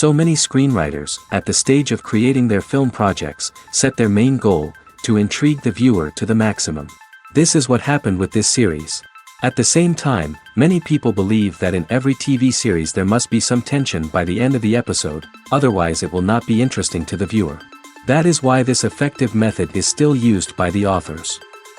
So many screenwriters, at the stage of creating their film projects, set their main goal, to intrigue the viewer to the maximum. This is what happened with this series. At the same time, many people believe that in every TV series there must be some tension by the end of the episode, otherwise it will not be interesting to the viewer. That is why this effective method is still used by the authors.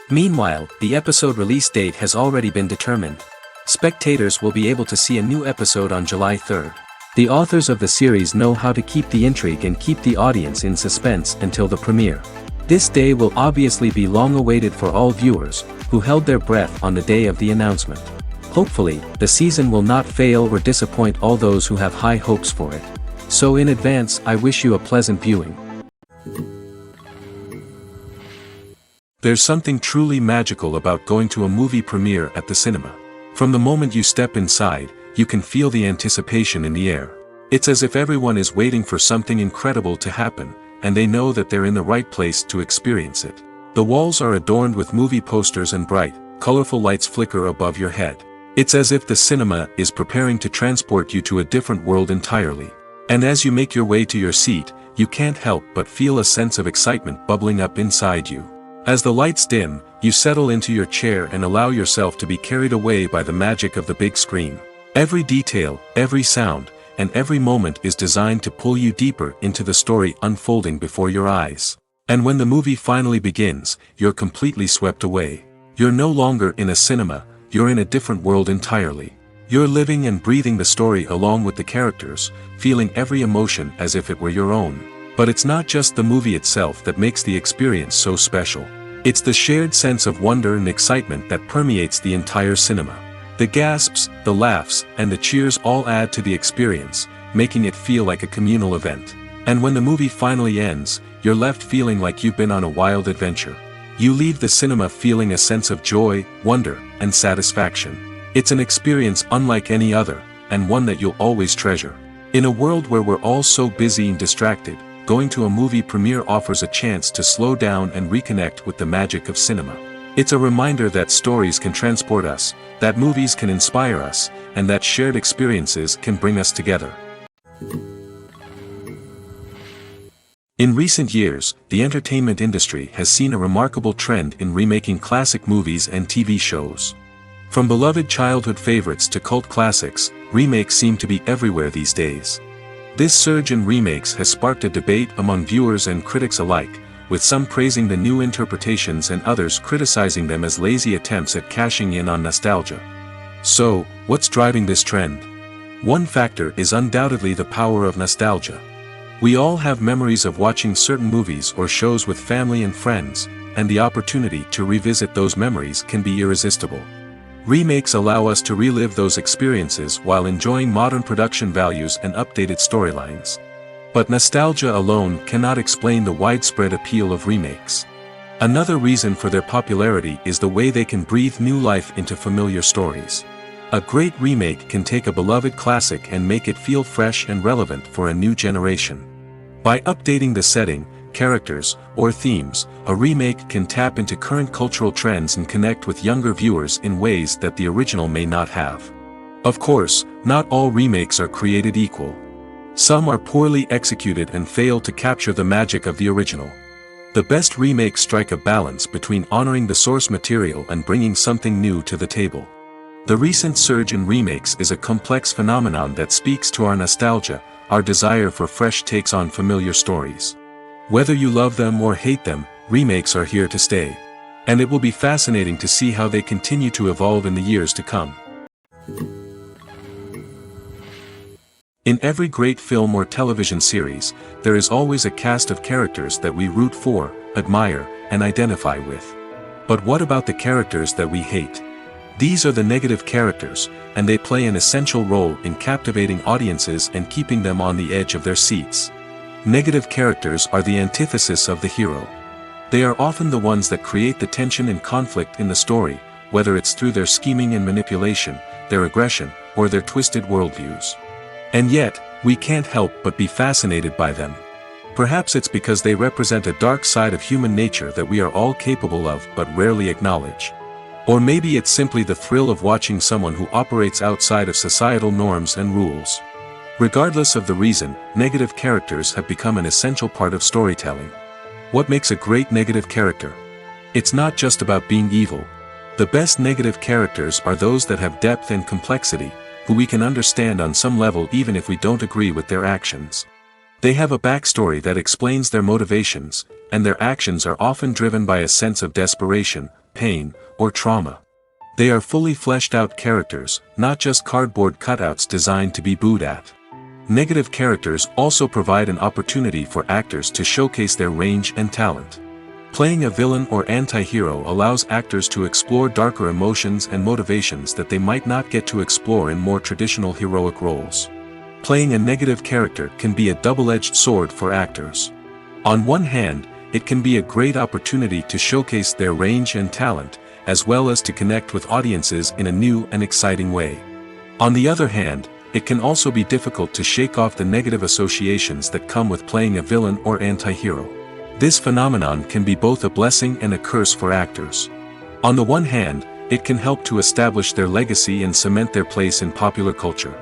Meanwhile, the episode release date has already been determined. Spectators will be able to see a new episode on July 3rd. The authors of the series know how to keep the intrigue and keep the audience in suspense until the premiere. This day will obviously be long awaited for all viewers, who held their breath on the day of the announcement. Hopefully, the season will not fail or disappoint all those who have high hopes for it. So in advance, I wish you a pleasant viewing. There's something truly magical about going to a movie premiere at the cinema. From the moment you step inside, you can feel the anticipation in the air. It's as if everyone is waiting for something incredible to happen, and they know that they're in the right place to experience it. The walls are adorned with movie posters and bright, colorful lights flicker above your head. It's as if the cinema is preparing to transport you to a different world entirely. And as you make your way to your seat, you can't help but feel a sense of excitement bubbling up inside you. As the lights dim, you settle into your chair and allow yourself to be carried away by the magic of the big screen. Every detail, every sound, and every moment is designed to pull you deeper into the story unfolding before your eyes. And when the movie finally begins, you're completely swept away. You're no longer in a cinema, you're in a different world entirely. You're living and breathing the story along with the characters, feeling every emotion as if it were your own. But it's not just the movie itself that makes the experience so special. It's the shared sense of wonder and excitement that permeates the entire cinema. The gasps, the laughs, and the cheers all add to the experience, making it feel like a communal event. And when the movie finally ends, you're left feeling like you've been on a wild adventure. You leave the cinema feeling a sense of joy, wonder, and satisfaction. It's an experience unlike any other, and one that you'll always treasure. In a world where we're all so busy and distracted, going to a movie premiere offers a chance to slow down and reconnect with the magic of cinema. It's a reminder that stories can transport us, that movies can inspire us, and that shared experiences can bring us together. In recent years, the entertainment industry has seen a remarkable trend in remaking classic movies and TV shows. From beloved childhood favorites to cult classics, remakes seem to be everywhere these days. This surge in remakes has sparked a debate among viewers and critics alike, with some praising the new interpretations and others criticizing them as lazy attempts at cashing in on nostalgia. So, what's driving this trend? One factor is undoubtedly the power of nostalgia. We all have memories of watching certain movies or shows with family and friends, and the opportunity to revisit those memories can be irresistible. Remakes allow us to relive those experiences while enjoying modern production values and updated storylines. But nostalgia alone cannot explain the widespread appeal of remakes. Another reason for their popularity is the way they can breathe new life into familiar stories. A great remake can take a beloved classic and make it feel fresh and relevant for a new generation. By updating the setting, characters, or themes, a remake can tap into current cultural trends and connect with younger viewers in ways that the original may not have. Of course, not all remakes are created equal. Some are poorly executed and fail to capture the magic of the original. The best remakes strike a balance between honoring the source material and bringing something new to the table. The recent surge in remakes is a complex phenomenon that speaks to our nostalgia, our desire for fresh takes on familiar stories. Whether you love them or hate them, remakes are here to stay. And it will be fascinating to see how they continue to evolve in the years to come. In every great film or television series, there is always a cast of characters that we root for, admire, and identify with. But what about the characters that we hate? These are the negative characters, and they play an essential role in captivating audiences and keeping them on the edge of their seats. Negative characters are the antithesis of the hero. They are often the ones that create the tension and conflict in the story, whether it's through their scheming and manipulation, their aggression, or their twisted worldviews. And yet, we can't help but be fascinated by them. Perhaps it's because they represent a dark side of human nature that we are all capable of but rarely acknowledge. Or maybe it's simply the thrill of watching someone who operates outside of societal norms and rules. Regardless of the reason, negative characters have become an essential part of storytelling. What makes a great negative character? It's not just about being evil. The best negative characters are those that have depth and complexity, who we can understand on some level even if we don't agree with their actions. They have a backstory that explains their motivations, and their actions are often driven by a sense of desperation, pain, or trauma. They are fully fleshed out characters, not just cardboard cutouts designed to be booed at. Negative characters also provide an opportunity for actors to showcase their range and talent. Playing a villain or anti-hero allows actors to explore darker emotions and motivations that they might not get to explore in more traditional heroic roles. Playing a negative character can be a double-edged sword for actors. On one hand, it can be a great opportunity to showcase their range and talent, as well as to connect with audiences in a new and exciting way. On the other hand, it can also be difficult to shake off the negative associations that come with playing a villain or anti-hero. This phenomenon can be both a blessing and a curse for actors. On the one hand, it can help to establish their legacy and cement their place in popular culture.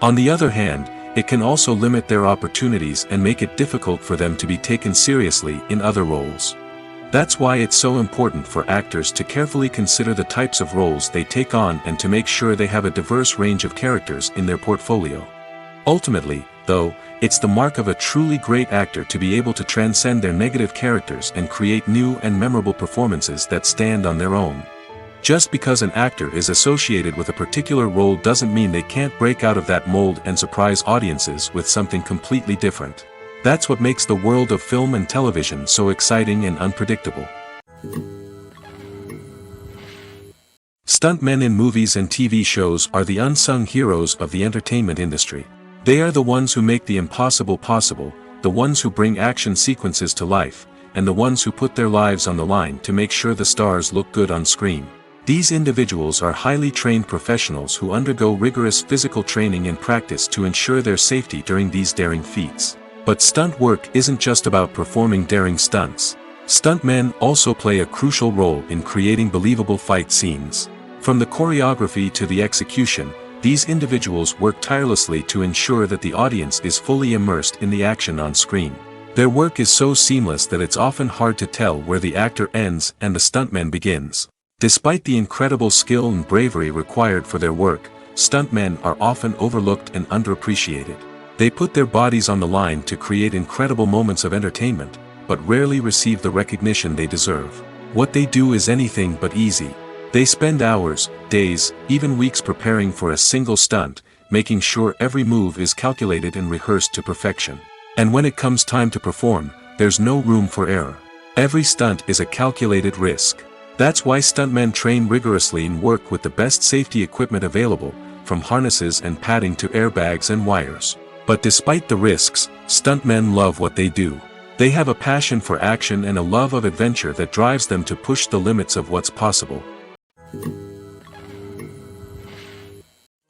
On the other hand, it can also limit their opportunities and make it difficult for them to be taken seriously in other roles. That's why it's so important for actors to carefully consider the types of roles they take on and to make sure they have a diverse range of characters in their portfolio. Ultimately, though, it's the mark of a truly great actor to be able to transcend their negative characters and create new and memorable performances that stand on their own. Just because an actor is associated with a particular role doesn't mean they can't break out of that mold and surprise audiences with something completely different. That's what makes the world of film and television so exciting and unpredictable. Stuntmen in movies and TV shows are the unsung heroes of the entertainment industry. They are the ones who make the impossible possible, the ones who bring action sequences to life, and the ones who put their lives on the line to make sure the stars look good on screen. These individuals are highly trained professionals who undergo rigorous physical training and practice to ensure their safety during these daring feats. But stunt work isn't just about performing daring stunts. Stuntmen also play a crucial role in creating believable fight scenes. From the choreography to the execution, these individuals work tirelessly to ensure that the audience is fully immersed in the action on screen. Their work is so seamless that it's often hard to tell where the actor ends and the stuntman begins. Despite the incredible skill and bravery required for their work, stuntmen are often overlooked and underappreciated. They put their bodies on the line to create incredible moments of entertainment, but rarely receive the recognition they deserve. What they do is anything but easy. They spend hours, days, even weeks preparing for a single stunt, making sure every move is calculated and rehearsed to perfection. And when it comes time to perform, there's no room for error. Every stunt is a calculated risk. That's why stuntmen train rigorously and work with the best safety equipment available, from harnesses and padding to airbags and wires. But despite the risks, stuntmen love what they do. They have a passion for action and a love of adventure that drives them to push the limits of what's possible.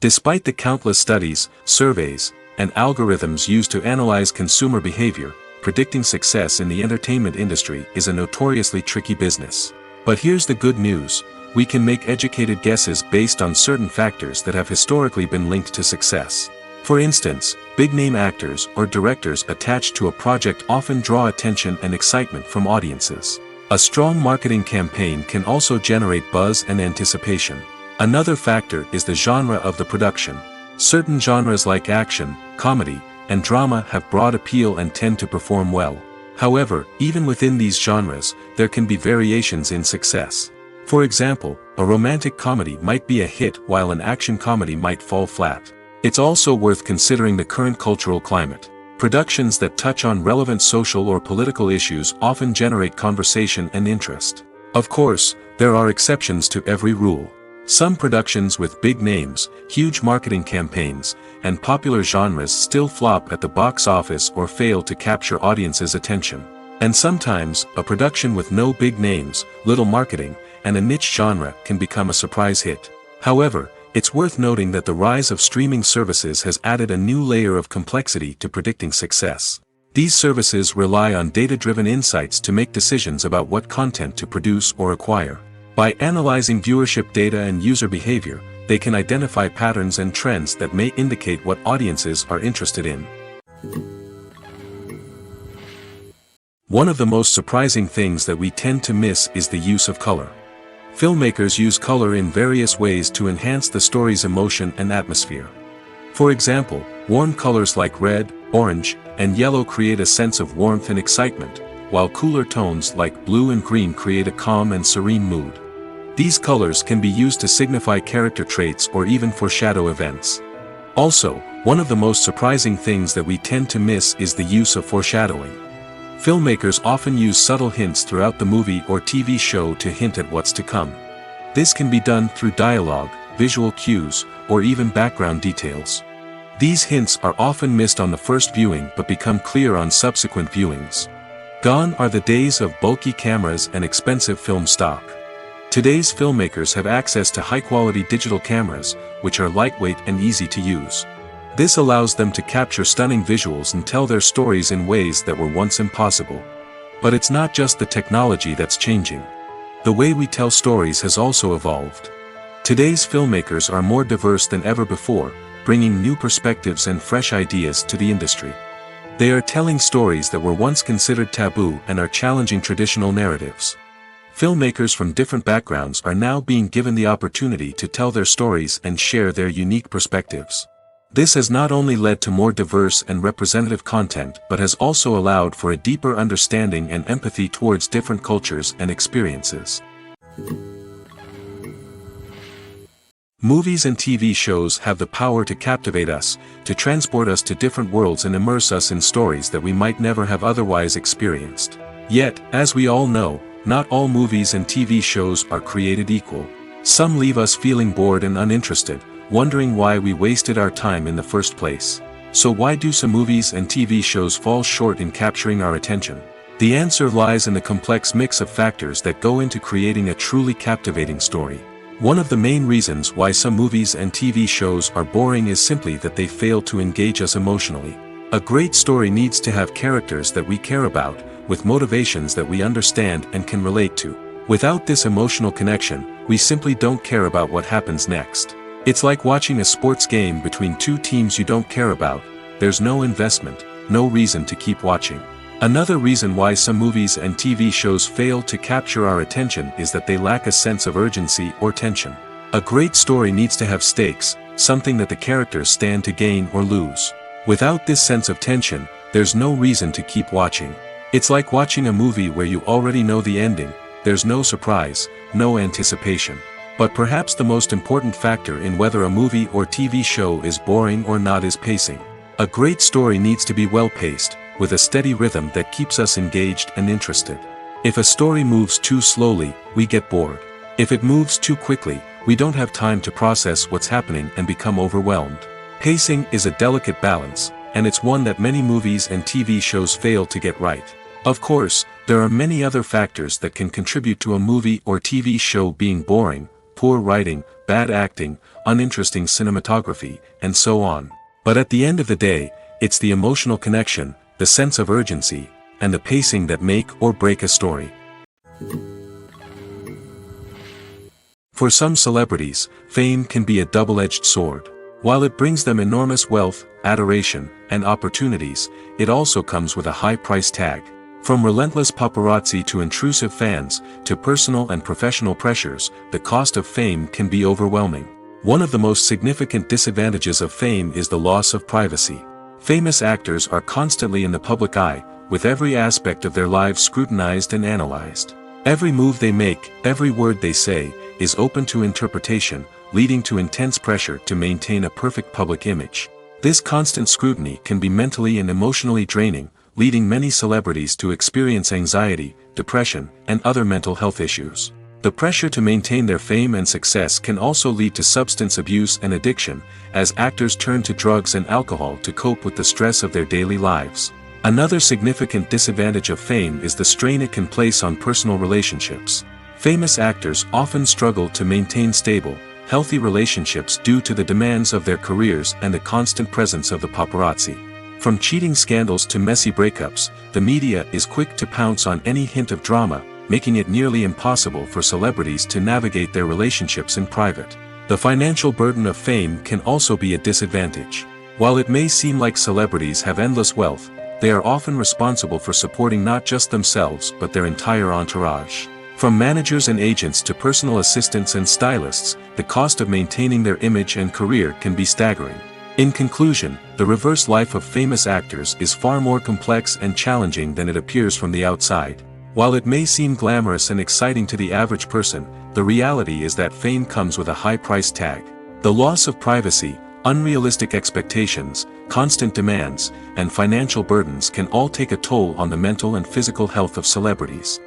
Despite the countless studies, surveys, and algorithms used to analyze consumer behavior, predicting success in the entertainment industry is a notoriously tricky business. But here's the good news: we can make educated guesses based on certain factors that have historically been linked to success. For instance, big-name actors or directors attached to a project often draw attention and excitement from audiences. A strong marketing campaign can also generate buzz and anticipation. Another factor is the genre of the production. Certain genres like action, comedy, and drama have broad appeal and tend to perform well. However, even within these genres, there can be variations in success. For example, a romantic comedy might be a hit while an action comedy might fall flat. It's also worth considering the current cultural climate. Productions that touch on relevant social or political issues often generate conversation and interest. Of course, there are exceptions to every rule. Some productions with big names, huge marketing campaigns, and popular genres still flop at the box office or fail to capture audiences' attention. And sometimes, a production with no big names, little marketing, and a niche genre can become a surprise hit. However, it's worth noting that the rise of streaming services has added a new layer of complexity to predicting success. These services rely on data-driven insights to make decisions about what content to produce or acquire. By analyzing viewership data and user behavior, they can identify patterns and trends that may indicate what audiences are interested in. One of the most surprising things that we tend to miss is the use of color. Filmmakers use color in various ways to enhance the story's emotion and atmosphere. For example, warm colors like red, orange, and yellow create a sense of warmth and excitement, while cooler tones like blue and green create a calm and serene mood. These colors can be used to signify character traits or even foreshadow events. Also, one of the most surprising things that we tend to miss is the use of foreshadowing. Filmmakers often use subtle hints throughout the movie or TV show to hint at what's to come. This can be done through dialogue, visual cues, or even background details. These hints are often missed on the first viewing but become clear on subsequent viewings. Gone are the days of bulky cameras and expensive film stock. Today's filmmakers have access to high-quality digital cameras, which are lightweight and easy to use. This allows them to capture stunning visuals and tell their stories in ways that were once impossible. But it's not just the technology that's changing. The way we tell stories has also evolved. Today's filmmakers are more diverse than ever before, bringing new perspectives and fresh ideas to the industry. They are telling stories that were once considered taboo and are challenging traditional narratives. Filmmakers from different backgrounds are now being given the opportunity to tell their stories and share their unique perspectives. This has not only led to more diverse and representative content but has also allowed for a deeper understanding and empathy towards different cultures and experiences. Movies and TV shows have the power to captivate us, to transport us to different worlds and immerse us in stories that we might never have otherwise experienced. Yet, as we all know, not all movies and TV shows are created equal. Some leave us feeling bored and uninterested, wondering why we wasted our time in the first place. So why do some movies and TV shows fall short in capturing our attention? The answer lies in the complex mix of factors that go into creating a truly captivating story. One of the main reasons why some movies and TV shows are boring is simply that they fail to engage us emotionally. A great story needs to have characters that we care about, with motivations that we understand and can relate to. Without this emotional connection, we simply don't care about what happens next. It's like watching a sports game between two teams you don't care about. There's no investment, no reason to keep watching. Another reason why some movies and TV shows fail to capture our attention is that they lack a sense of urgency or tension. A great story needs to have stakes, something that the characters stand to gain or lose. Without this sense of tension, there's no reason to keep watching. It's like watching a movie where you already know the ending. There's no surprise, no anticipation. But perhaps the most important factor in whether a movie or TV show is boring or not is pacing. A great story needs to be well-paced, with a steady rhythm that keeps us engaged and interested. If a story moves too slowly, we get bored. If it moves too quickly, we don't have time to process what's happening and become overwhelmed. Pacing is a delicate balance, and it's one that many movies and TV shows fail to get right. Of course, there are many other factors that can contribute to a movie or TV show being boring: poor writing, bad acting, uninteresting cinematography, and so on. But at the end of the day, it's the emotional connection, the sense of urgency, and the pacing that make or break a story. For some celebrities, fame can be a double-edged sword. While it brings them enormous wealth, adoration, and opportunities, it also comes with a high price tag. From relentless paparazzi to intrusive fans, to personal and professional pressures, the cost of fame can be overwhelming. One of the most significant disadvantages of fame is the loss of privacy. Famous actors are constantly in the public eye, with every aspect of their lives scrutinized and analyzed. Every move they make, every word they say, is open to interpretation, leading to intense pressure to maintain a perfect public image. This constant scrutiny can be mentally and emotionally draining, leading many celebrities to experience anxiety, depression, and other mental health issues. The pressure to maintain their fame and success can also lead to substance abuse and addiction, as actors turn to drugs and alcohol to cope with the stress of their daily lives. Another significant disadvantage of fame is the strain it can place on personal relationships. Famous actors often struggle to maintain stable, healthy relationships due to the demands of their careers and the constant presence of the paparazzi. From cheating scandals to messy breakups, the media is quick to pounce on any hint of drama, making it nearly impossible for celebrities to navigate their relationships in private. The financial burden of fame can also be a disadvantage. While it may seem like celebrities have endless wealth, they are often responsible for supporting not just themselves but their entire entourage. From managers and agents to personal assistants and stylists, the cost of maintaining their image and career can be staggering. In conclusion, the reverse life of famous actors is far more complex and challenging than it appears from the outside. While it may seem glamorous and exciting to the average person, the reality is that fame comes with a high price tag. The loss of privacy, unrealistic expectations, constant demands, and financial burdens can all take a toll on the mental and physical health of celebrities.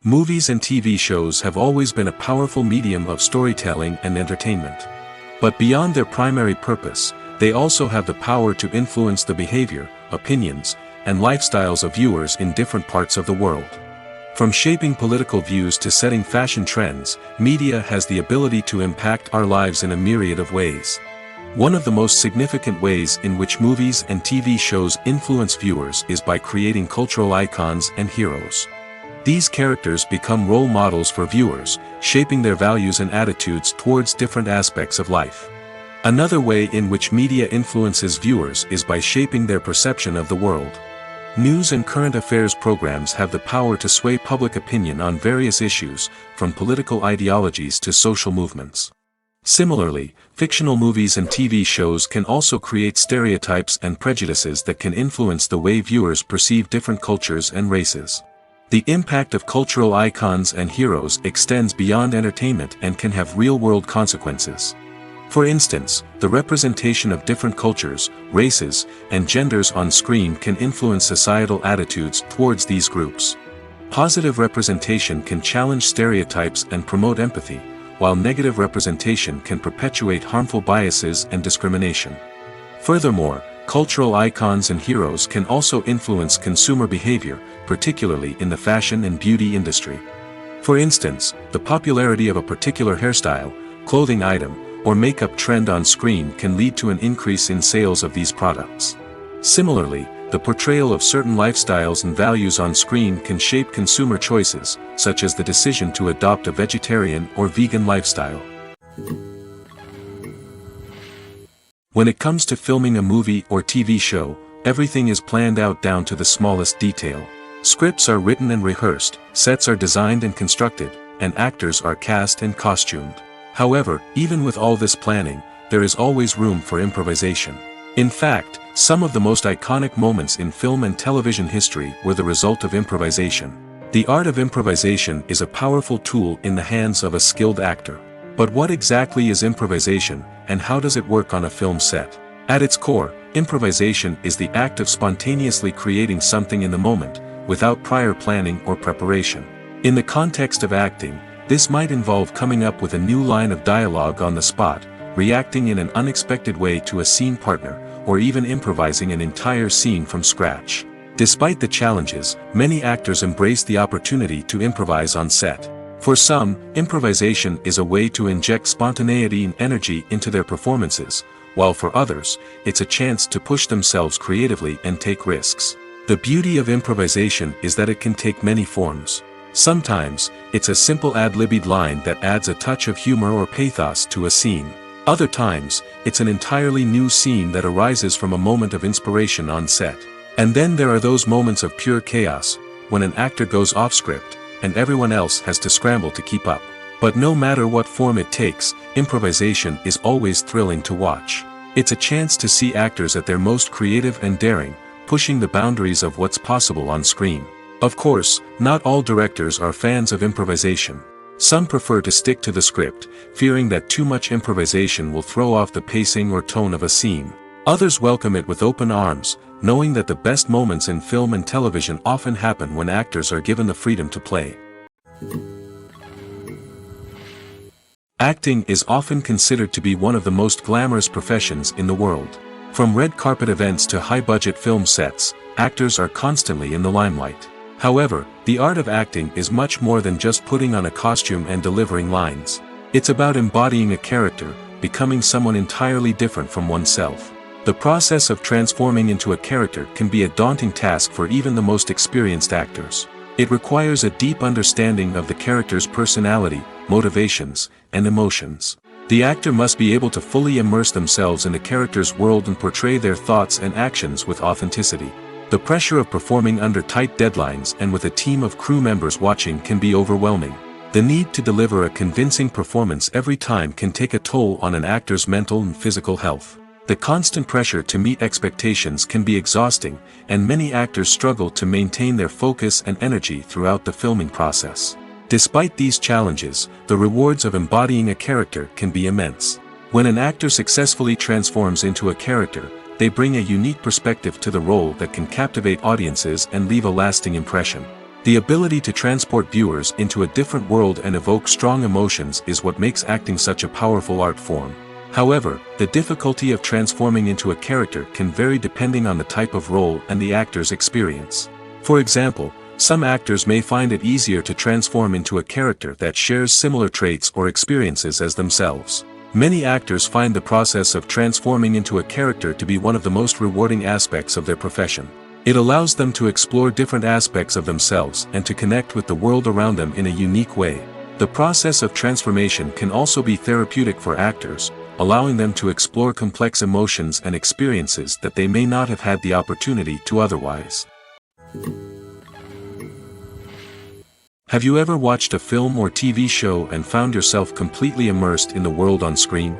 Movies and TV shows have always been a powerful medium of storytelling and entertainment. But beyond their primary purpose, they also have the power to influence the behavior, opinions, and lifestyles of viewers in different parts of the world. From shaping political views to setting fashion trends, media has the ability to impact our lives in a myriad of ways. One of the most significant ways in which movies and TV shows influence viewers is by creating cultural icons and heroes. These characters become role models for viewers, shaping their values and attitudes towards different aspects of life. Another way in which media influences viewers is by shaping their perception of the world. News and current affairs programs have the power to sway public opinion on various issues, from political ideologies to social movements. Similarly, fictional movies and TV shows can also create stereotypes and prejudices that can influence the way viewers perceive different cultures and races. The impact of cultural icons and heroes extends beyond entertainment and can have real-world consequences. For instance, the representation of different cultures, races, and genders on screen can influence societal attitudes towards these groups. Positive representation can challenge stereotypes and promote empathy, while negative representation can perpetuate harmful biases and discrimination. Furthermore, cultural icons and heroes can also influence consumer behavior, particularly in the fashion and beauty industry. For instance, the popularity of a particular hairstyle, clothing item, or makeup trend on screen can lead to an increase in sales of these products. Similarly, the portrayal of certain lifestyles and values on screen can shape consumer choices, such as the decision to adopt a vegetarian or vegan lifestyle. When it comes to filming a movie or TV show, everything is planned out down to the smallest detail. Scripts are written and rehearsed, sets are designed and constructed, and actors are cast and costumed. However, even with all this planning, there is always room for improvisation. In fact, some of the most iconic moments in film and television history were the result of improvisation. The art of improvisation is a powerful tool in the hands of a skilled actor. But what exactly is improvisation, and how does it work on a film set? At its core, improvisation is the act of spontaneously creating something in the moment, without prior planning or preparation. In the context of acting, this might involve coming up with a new line of dialogue on the spot, reacting in an unexpected way to a scene partner, or even improvising an entire scene from scratch. Despite the challenges, many actors embrace the opportunity to improvise on set. For some, improvisation is a way to inject spontaneity and energy into their performances, while for others, it's a chance to push themselves creatively and take risks. The beauty of improvisation is that it can take many forms. Sometimes, it's a simple ad-libbed line that adds a touch of humor or pathos to a scene. Other times, it's an entirely new scene that arises from a moment of inspiration on set. And then there are those moments of pure chaos, when an actor goes off script, and everyone else has to scramble to keep up. But no matter what form it takes, improvisation is always thrilling to watch. It's a chance to see actors at their most creative and daring, pushing the boundaries of what's possible on screen. Of course, not all directors are fans of improvisation. Some prefer to stick to the script, fearing that too much improvisation will throw off the pacing or tone of a scene. Others welcome it with open arms, knowing that the best moments in film and television often happen when actors are given the freedom to play. Acting is often considered to be one of the most glamorous professions in the world. From red carpet events to high-budget film sets, actors are constantly in the limelight. However, the art of acting is much more than just putting on a costume and delivering lines. It's about embodying a character, becoming someone entirely different from oneself. The process of transforming into a character can be a daunting task for even the most experienced actors. It requires a deep understanding of the character's personality, motivations, and emotions. The actor must be able to fully immerse themselves in the character's world and portray their thoughts and actions with authenticity. The pressure of performing under tight deadlines and with a team of crew members watching can be overwhelming. The need to deliver a convincing performance every time can take a toll on an actor's mental and physical health. The constant pressure to meet expectations can be exhausting, and many actors struggle to maintain their focus and energy throughout the filming process. Despite these challenges, the rewards of embodying a character can be immense. When an actor successfully transforms into a character, they bring a unique perspective to the role that can captivate audiences and leave a lasting impression. The ability to transport viewers into a different world and evoke strong emotions is what makes acting such a powerful art form. However, the difficulty of transforming into a character can vary depending on the type of role and the actor's experience. For example, some actors may find it easier to transform into a character that shares similar traits or experiences as themselves. Many actors find the process of transforming into a character to be one of the most rewarding aspects of their profession. It allows them to explore different aspects of themselves and to connect with the world around them in a unique way. The process of transformation can also be therapeutic for actors, allowing them to explore complex emotions and experiences that they may not have had the opportunity to otherwise. Have you ever watched a film or TV show and found yourself completely immersed in the world on screen?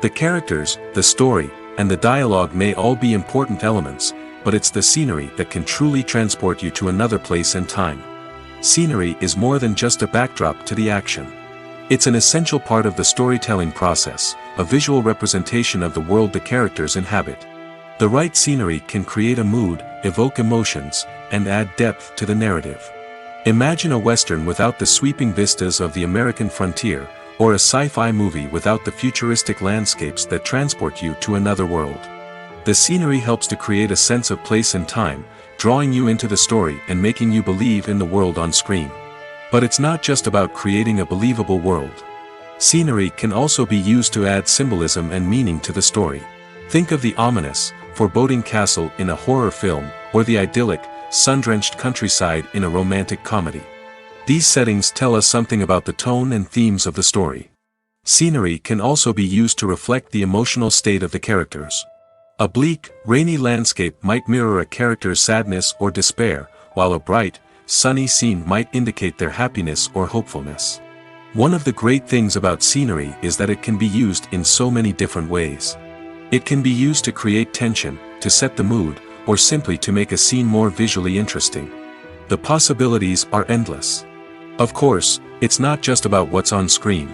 The characters, the story, and the dialogue may all be important elements, but it's the scenery that can truly transport you to another place and time. Scenery is more than just a backdrop to the action. It's an essential part of the storytelling process, a visual representation of the world the characters inhabit. The right scenery can create a mood, evoke emotions, and add depth to the narrative. Imagine a Western without the sweeping vistas of the American frontier, or a sci-fi movie without the futuristic landscapes that transport you to another world. The scenery helps to create a sense of place and time, drawing you into the story and making you believe in the world on screen. But it's not just about creating a believable world. Scenery can also be used to add symbolism and meaning to the story. Think of the ominous, foreboding castle in a horror film, or the idyllic, sun-drenched countryside in a romantic comedy. These settings tell us something about the tone and themes of the story. Scenery can also be used to reflect the emotional state of the characters. A bleak, rainy landscape might mirror a character's sadness or despair, while a bright, sunny scene might indicate their happiness or hopefulness. One of the great things about scenery is that it can be used in so many different ways. It can be used to create tension, to set the mood, or simply to make a scene more visually interesting. The possibilities are endless. Of course, it's not just about what's on screen.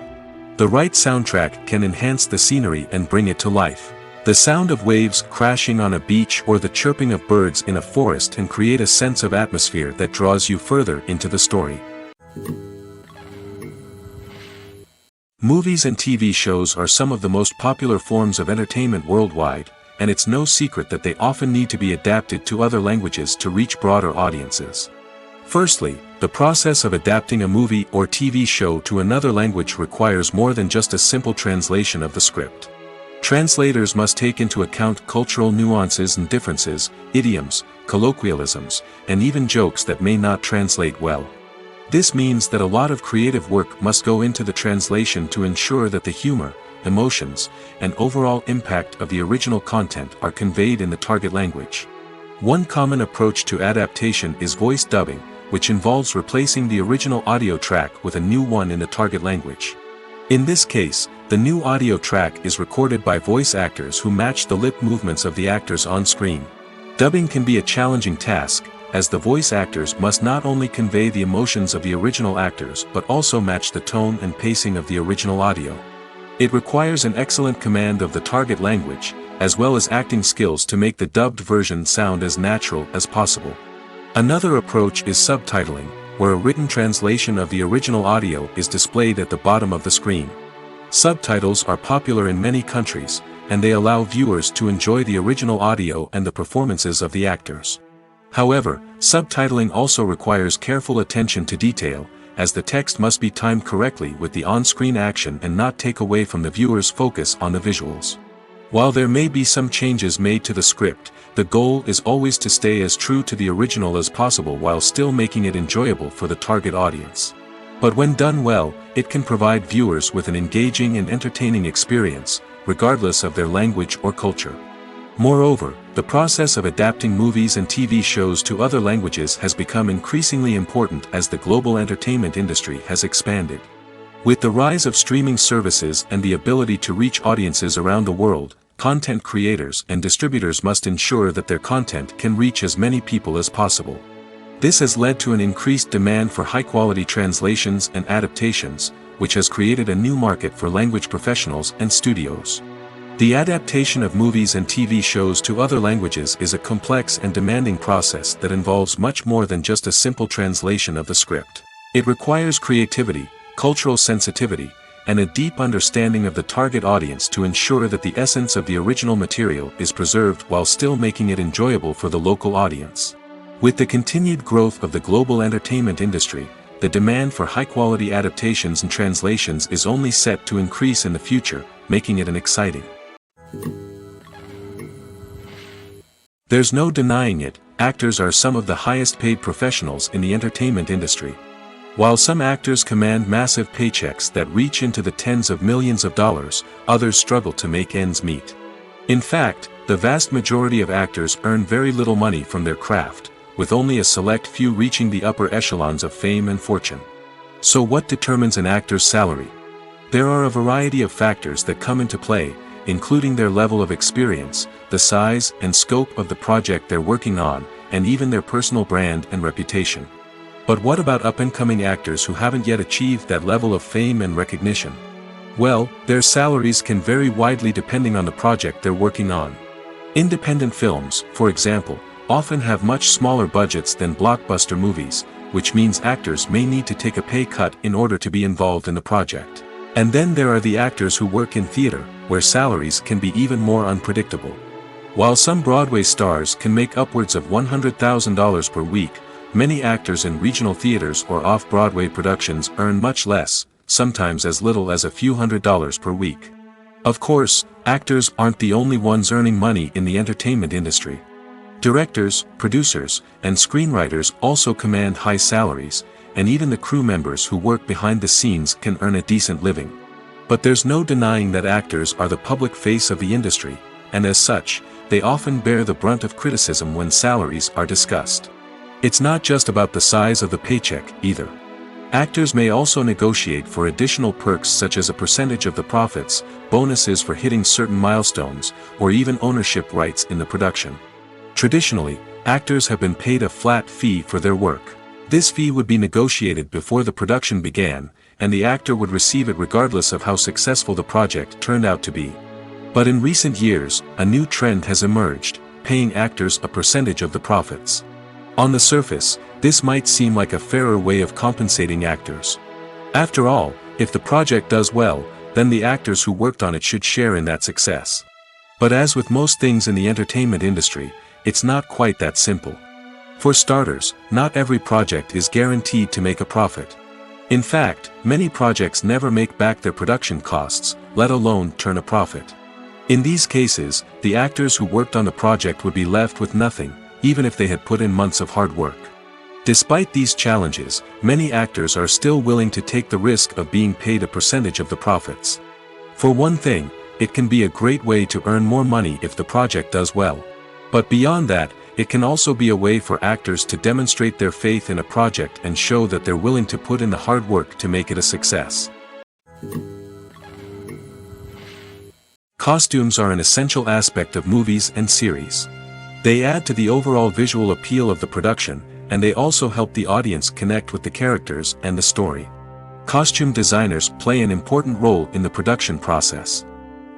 The right soundtrack can enhance the scenery and bring it to life. The sound of waves crashing on a beach or the chirping of birds in a forest can create a sense of atmosphere that draws you further into the story. Movies and TV shows are some of the most popular forms of entertainment worldwide, and it's no secret that they often need to be adapted to other languages to reach broader audiences. Firstly, the process of adapting a movie or TV show to another language requires more than just a simple translation of the script. Translators must take into account cultural nuances and differences, idioms, colloquialisms, and even jokes that may not translate well. This means that a lot of creative work must go into the translation to ensure that the humor, emotions, and overall impact of the original content are conveyed in the target language. One common approach to adaptation is voice dubbing, which involves replacing the original audio track with a new one in the target language. In this case, the new audio track is recorded by voice actors who match the lip movements of the actors on screen. Dubbing can be a challenging task, as the voice actors must not only convey the emotions of the original actors but also match the tone and pacing of the original audio. It requires an excellent command of the target language, as well as acting skills to make the dubbed version sound as natural as possible. Another approach is subtitling, where a written translation of the original audio is displayed at the bottom of the screen. Subtitles are popular in many countries, and they allow viewers to enjoy the original audio and the performances of the actors. However, subtitling also requires careful attention to detail, as the text must be timed correctly with the on-screen action and not take away from the viewer's focus on the visuals. While there may be some changes made to the script, The goal is always to stay as true to the original as possible while still making it enjoyable for the target audience. But when done well, it can provide viewers with an engaging and entertaining experience, regardless of their language or culture. Moreover, the process of adapting movies and TV shows to other languages has become increasingly important as the global entertainment industry has expanded. With the rise of streaming services and the ability to reach audiences around the world, content creators and distributors must ensure that their content can reach as many people as possible. This has led to an increased demand for high-quality translations and adaptations, which has created a new market for language professionals and studios. The adaptation of movies and TV shows to other languages is a complex and demanding process that involves much more than just a simple translation of the script. It requires creativity, cultural sensitivity, and a deep understanding of the target audience to ensure that the essence of the original material is preserved while still making it enjoyable for the local audience. With the continued growth of the global entertainment industry, the demand for high-quality adaptations and translations is only set to increase in the future, making it an exciting. There's no denying it, actors are some of the highest-paid professionals in the entertainment industry. While some actors command massive paychecks that reach into the tens of millions of dollars, others struggle to make ends meet. In fact, the vast majority of actors earn very little money from their craft, with only a select few reaching the upper echelons of fame and fortune. So what determines an actor's salary? There are a variety of factors that come into play, including their level of experience, the size and scope of the project they're working on, and even their personal brand and reputation. But what about up-and-coming actors who haven't yet achieved that level of fame and recognition? Well, their salaries can vary widely depending on the project they're working on. Independent films, for example, often have much smaller budgets than blockbuster movies, which means actors may need to take a pay cut in order to be involved in the project. And then there are the actors who work in theater, where salaries can be even more unpredictable. While some Broadway stars can make upwards of $100,000 per week, many actors in regional theaters or off-Broadway productions earn much less, sometimes as little as a few $100s per week. Of course, actors aren't the only ones earning money in the entertainment industry. Directors, producers, and screenwriters also command high salaries, and even the crew members who work behind the scenes can earn a decent living. But there's no denying that actors are the public face of the industry, and as such, they often bear the brunt of criticism when salaries are discussed. It's not just about the size of the paycheck, either. Actors may also negotiate for additional perks such as a percentage of the profits, bonuses for hitting certain milestones, or even ownership rights in the production. Traditionally, actors have been paid a flat fee for their work. This fee would be negotiated before the production began, and the actor would receive it regardless of how successful the project turned out to be. But in recent years, a new trend has emerged, paying actors a percentage of the profits. On the surface, this might seem like a fairer way of compensating actors. After all, if the project does well, then the actors who worked on it should share in that success. But as with most things in the entertainment industry, it's not quite that simple. For starters, not every project is guaranteed to make a profit. In fact, many projects never make back their production costs, let alone turn a profit. In these cases, the actors who worked on the project would be left with nothing, even if they had put in months of hard work. Despite these challenges, many actors are still willing to take the risk of being paid a percentage of the profits. For one thing, it can be a great way to earn more money if the project does well. But beyond that, it can also be a way for actors to demonstrate their faith in a project and show that they're willing to put in the hard work to make it a success. Costumes are an essential aspect of movies and series. They add to the overall visual appeal of the production, and they also help the audience connect with the characters and the story. Costume designers play an important role in the production process.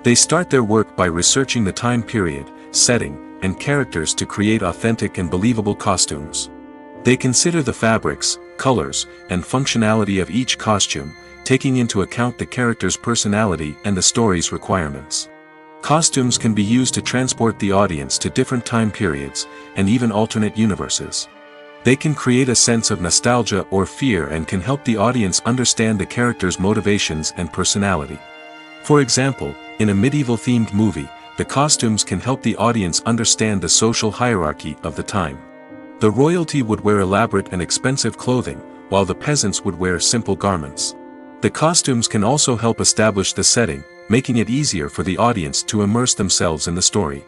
They start their work by researching the time period, setting, and characters to create authentic and believable costumes. They consider the fabrics, colors, and functionality of each costume, taking into account the character's personality and the story's requirements. Costumes can be used to transport the audience to different time periods, and even alternate universes. They can create a sense of nostalgia or fear and can help the audience understand the character's motivations and personality. For example, in a medieval-themed movie, the costumes can help the audience understand the social hierarchy of the time. The royalty would wear elaborate and expensive clothing, while the peasants would wear simple garments. The costumes can also help establish the setting, making it easier for the audience to immerse themselves in the story.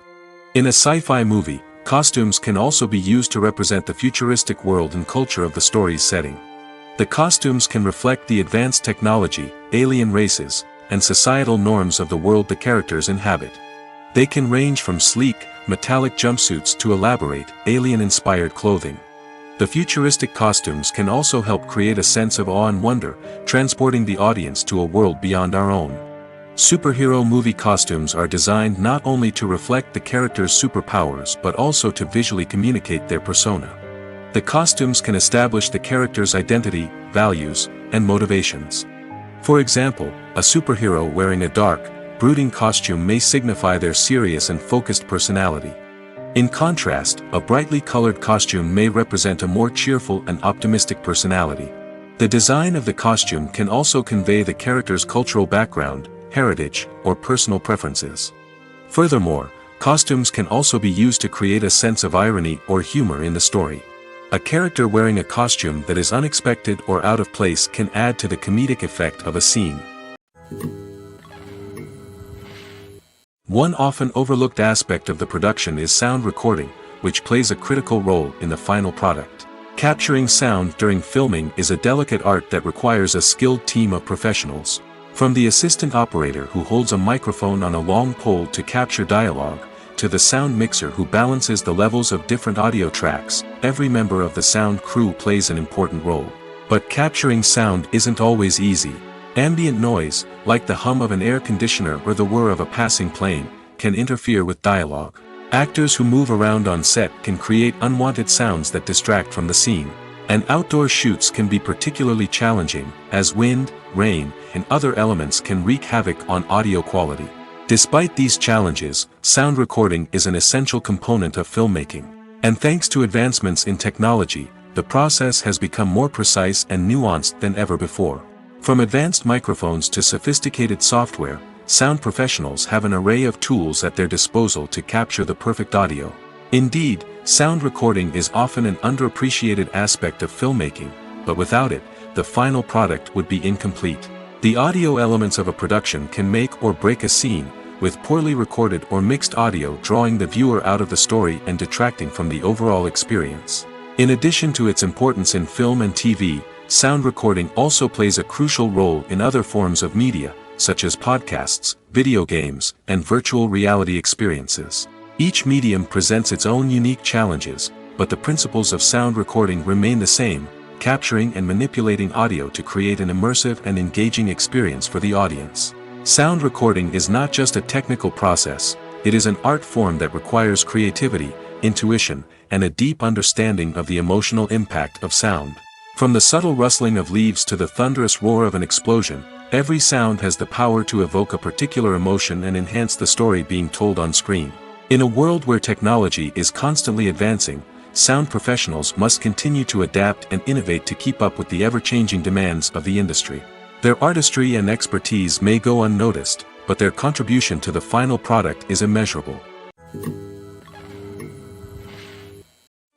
In a sci-fi movie, costumes can also be used to represent the futuristic world and culture of the story's setting. The costumes can reflect the advanced technology, alien races, and societal norms of the world the characters inhabit. They can range from sleek, metallic jumpsuits to elaborate, alien-inspired clothing. The futuristic costumes can also help create a sense of awe and wonder, transporting the audience to a world beyond our own. Superhero movie costumes are designed not only to reflect the character's superpowers but also to visually communicate their persona. The costumes can establish the character's identity, values, and motivations. For example, a superhero wearing a dark, brooding costume may signify their serious and focused personality. In contrast, a brightly colored costume may represent a more cheerful and optimistic personality. The design of the costume can also convey the character's cultural background, heritage, or personal preferences. Furthermore, costumes can also be used to create a sense of irony or humor in the story. A character wearing a costume that is unexpected or out of place can add to the comedic effect of a scene. One often overlooked aspect of the production is sound recording, which plays a critical role in the final product. Capturing sound during filming is a delicate art that requires a skilled team of professionals. From the assistant operator who holds a microphone on a long pole to capture dialogue, to the sound mixer who balances the levels of different audio tracks, every member of the sound crew plays an important role. But capturing sound isn't always easy. Ambient noise, like the hum of an air conditioner or the whir of a passing plane, can interfere with dialogue. Actors who move around on set can create unwanted sounds that distract from the scene. And outdoor shoots can be particularly challenging, as wind, rain, and other elements can wreak havoc on audio quality. Despite these challenges, sound recording is an essential component of filmmaking. And thanks to advancements in technology, the process has become more precise and nuanced than ever before. From advanced microphones to sophisticated software, sound professionals have an array of tools at their disposal to capture the perfect audio. Indeed, sound recording is often an underappreciated aspect of filmmaking, but without it, the final product would be incomplete. The audio elements of a production can make or break a scene, with poorly recorded or mixed audio drawing the viewer out of the story and detracting from the overall experience. In addition to its importance in film and TV, sound recording also plays a crucial role in other forms of media, such as podcasts, video games, and virtual reality experiences. Each medium presents its own unique challenges, but the principles of sound recording remain the same, capturing and manipulating audio to create an immersive and engaging experience for the audience. Sound recording is not just a technical process, it is an art form that requires creativity, intuition, and a deep understanding of the emotional impact of sound. From the subtle rustling of leaves to the thunderous roar of an explosion, every sound has the power to evoke a particular emotion and enhance the story being told on screen. In a world where technology is constantly advancing, sound professionals must continue to adapt and innovate to keep up with the ever-changing demands of the industry. Their artistry and expertise may go unnoticed, but their contribution to the final product is immeasurable.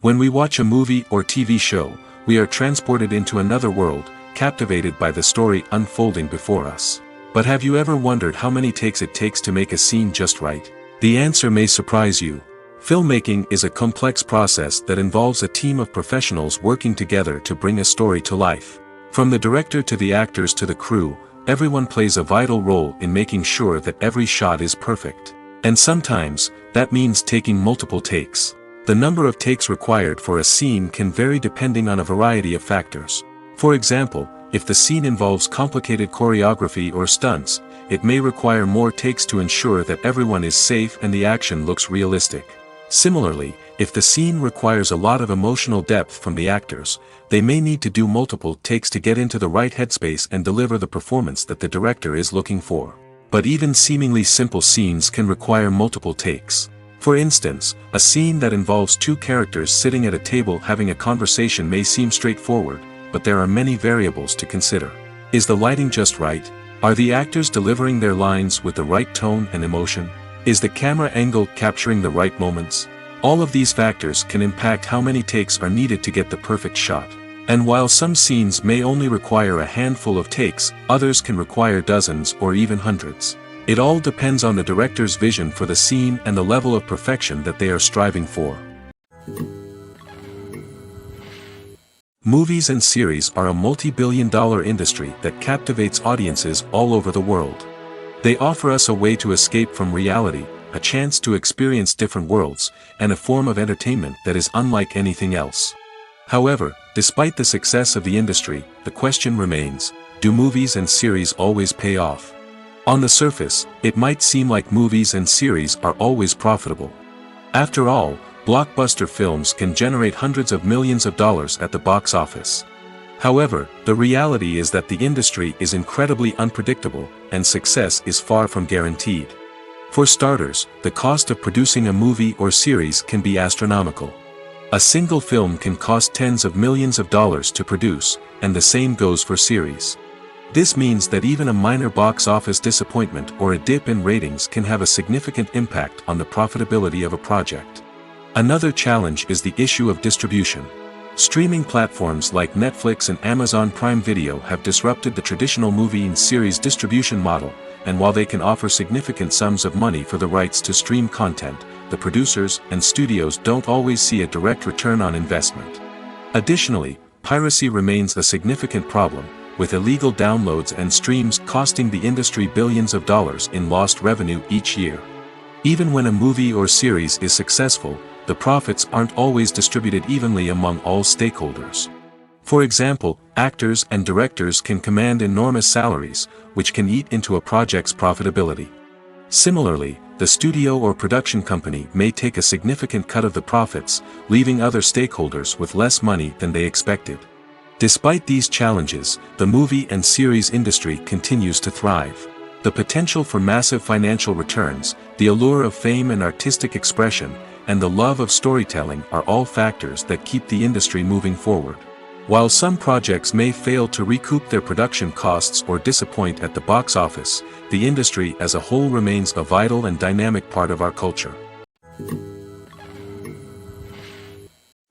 When we watch a movie or TV show, we are transported into another world, captivated by the story unfolding before us. But have you ever wondered how many takes it takes to make a scene just right? The answer may surprise you. Filmmaking is a complex process that involves a team of professionals working together to bring a story to life. From the director to the actors to the crew, everyone plays a vital role in making sure that every shot is perfect. And sometimes, that means taking multiple takes. The number of takes required for a scene can vary depending on a variety of factors. For example, if the scene involves complicated choreography or stunts, it may require more takes to ensure that everyone is safe and the action looks realistic. Similarly, if the scene requires a lot of emotional depth from the actors, they may need to do multiple takes to get into the right headspace and deliver the performance that the director is looking for. But even seemingly simple scenes can require multiple takes. For instance, a scene that involves two characters sitting at a table having a conversation may seem straightforward, but there are many variables to consider. Is the lighting just right? Are the actors delivering their lines with the right tone and emotion? Is the camera angle capturing the right moments? All of these factors can impact how many takes are needed to get the perfect shot. And while some scenes may only require a handful of takes, others can require dozens or even hundreds. It all depends on the director's vision for the scene and the level of perfection that they are striving for. Movies and series are a multi-billion-dollar industry that captivates audiences all over the world. They offer us a way to escape from reality, a chance to experience different worlds, and a form of entertainment that is unlike anything else. However, despite the success of the industry, the question remains, do movies and series always pay off? On the surface, it might seem like movies and series are always profitable. After all, blockbuster films can generate hundreds of millions of dollars at the box office. However, the reality is that the industry is incredibly unpredictable, and success is far from guaranteed. For starters, the cost of producing a movie or series can be astronomical. A single film can cost tens of millions of dollars to produce, and the same goes for series. This means that even a minor box office disappointment or a dip in ratings can have a significant impact on the profitability of a project. Another challenge is the issue of distribution. Streaming platforms like Netflix and Amazon Prime Video have disrupted the traditional movie and series distribution model, and while they can offer significant sums of money for the rights to stream content, the producers and studios don't always see a direct return on investment. Additionally, piracy remains a significant problem, with illegal downloads and streams costing the industry billions of dollars in lost revenue each year. Even when a movie or series is successful, the profits aren't always distributed evenly among all stakeholders. For example, actors and directors can command enormous salaries, which can eat into a project's profitability. Similarly, the studio or production company may take a significant cut of the profits, leaving other stakeholders with less money than they expected. Despite these challenges, the movie and series industry continues to thrive. The potential for massive financial returns, the allure of fame and artistic expression, and the love of storytelling are all factors that keep the industry moving forward. While some projects may fail to recoup their production costs or disappoint at the box office, the industry as a whole remains a vital and dynamic part of our culture.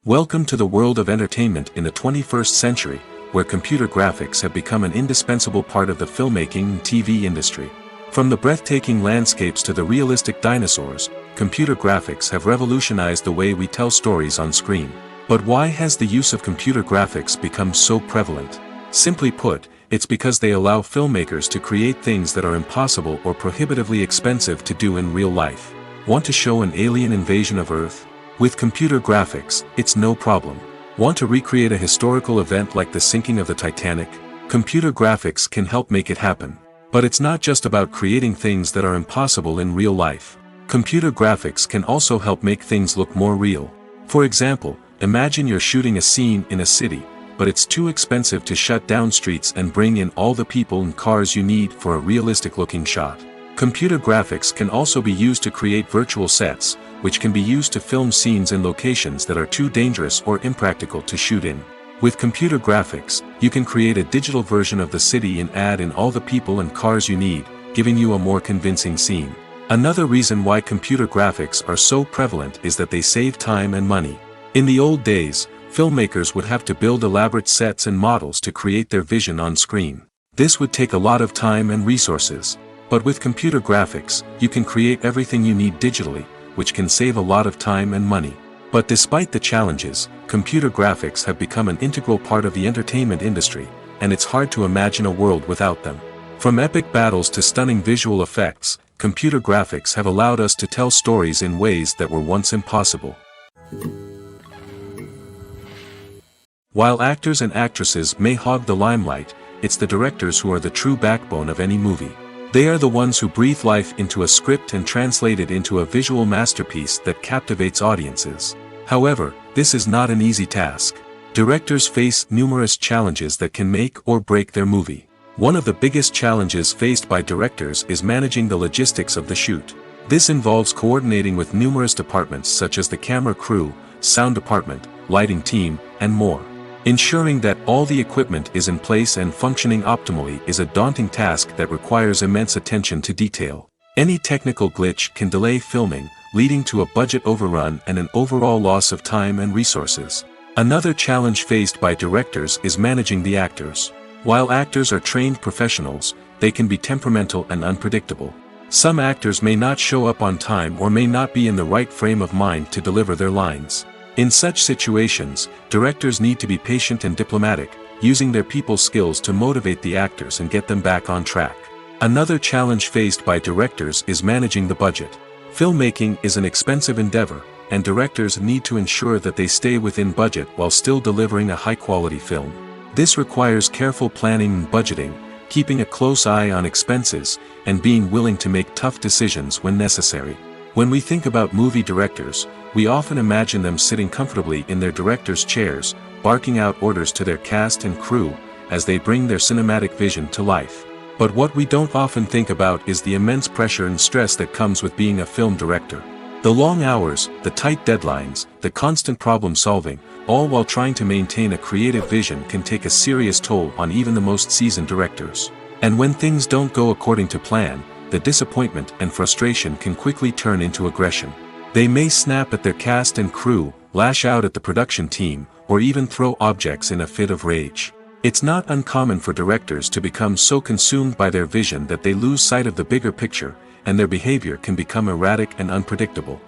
Welcome to the world of entertainment in the 21st century, where computer graphics have become an indispensable part of the filmmaking and TV industry. From the breathtaking landscapes to the realistic dinosaurs, computer graphics have revolutionized the way we tell stories on screen. But why has the use of computer graphics become so prevalent? Simply put, it's because they allow filmmakers to create things that are impossible or prohibitively expensive to do in real life. Want to show an alien invasion of Earth? With computer graphics, it's no problem. Want to recreate a historical event like the sinking of the Titanic? Computer graphics can help make it happen. But it's not just about creating things that are impossible in real life. Computer graphics can also help make things look more real. For example, imagine you're shooting a scene in a city, but it's too expensive to shut down streets and bring in all the people and cars you need for a realistic-looking shot. Computer graphics can also be used to create virtual sets, which can be used to film scenes in locations that are too dangerous or impractical to shoot in. With computer graphics, you can create a digital version of the city and add in all the people and cars you need, giving you a more convincing scene. Another reason why computer graphics are so prevalent is that they save time and money. In the old days, filmmakers would have to build elaborate sets and models to create their vision on screen. This would take a lot of time and resources. But with computer graphics, you can create everything you need digitally, which can save a lot of time and money. But despite the challenges, computer graphics have become an integral part of the entertainment industry, and it's hard to imagine a world without them. From epic battles to stunning visual effects, computer graphics have allowed us to tell stories in ways that were once impossible. While actors and actresses may hog the limelight, it's the directors who are the true backbone of any movie. They are the ones who breathe life into a script and translate it into a visual masterpiece that captivates audiences. However, this is not an easy task. Directors face numerous challenges that can make or break their movie. One of the biggest challenges faced by directors is managing the logistics of the shoot. This involves coordinating with numerous departments such as the camera crew, sound department, lighting team, and more. Ensuring that all the equipment is in place and functioning optimally is a daunting task that requires immense attention to detail. Any technical glitch can delay filming, leading to a budget overrun and an overall loss of time and resources. Another challenge faced by directors is managing the actors. While actors are trained professionals, they can be temperamental and unpredictable. Some actors may not show up on time or may not be in the right frame of mind to deliver their lines. In such situations, directors need to be patient and diplomatic, using their people skills to motivate the actors and get them back on track. Another challenge faced by directors is managing the budget. Filmmaking is an expensive endeavor, and directors need to ensure that they stay within budget while still delivering a high-quality film. This requires careful planning and budgeting, keeping a close eye on expenses, and being willing to make tough decisions when necessary. When we think about movie directors, we often imagine them sitting comfortably in their director's chairs, barking out orders to their cast and crew, as they bring their cinematic vision to life. But what we don't often think about is the immense pressure and stress that comes with being a film director. The long hours, the tight deadlines, the constant problem solving, all while trying to maintain a creative vision can take a serious toll on even the most seasoned directors. And when things don't go according to plan, the disappointment and frustration can quickly turn into aggression. They may snap at their cast and crew, lash out at the production team, or even throw objects in a fit of rage. It's not uncommon for directors to become so consumed by their vision that they lose sight of the bigger picture, and their behavior can become erratic and unpredictable.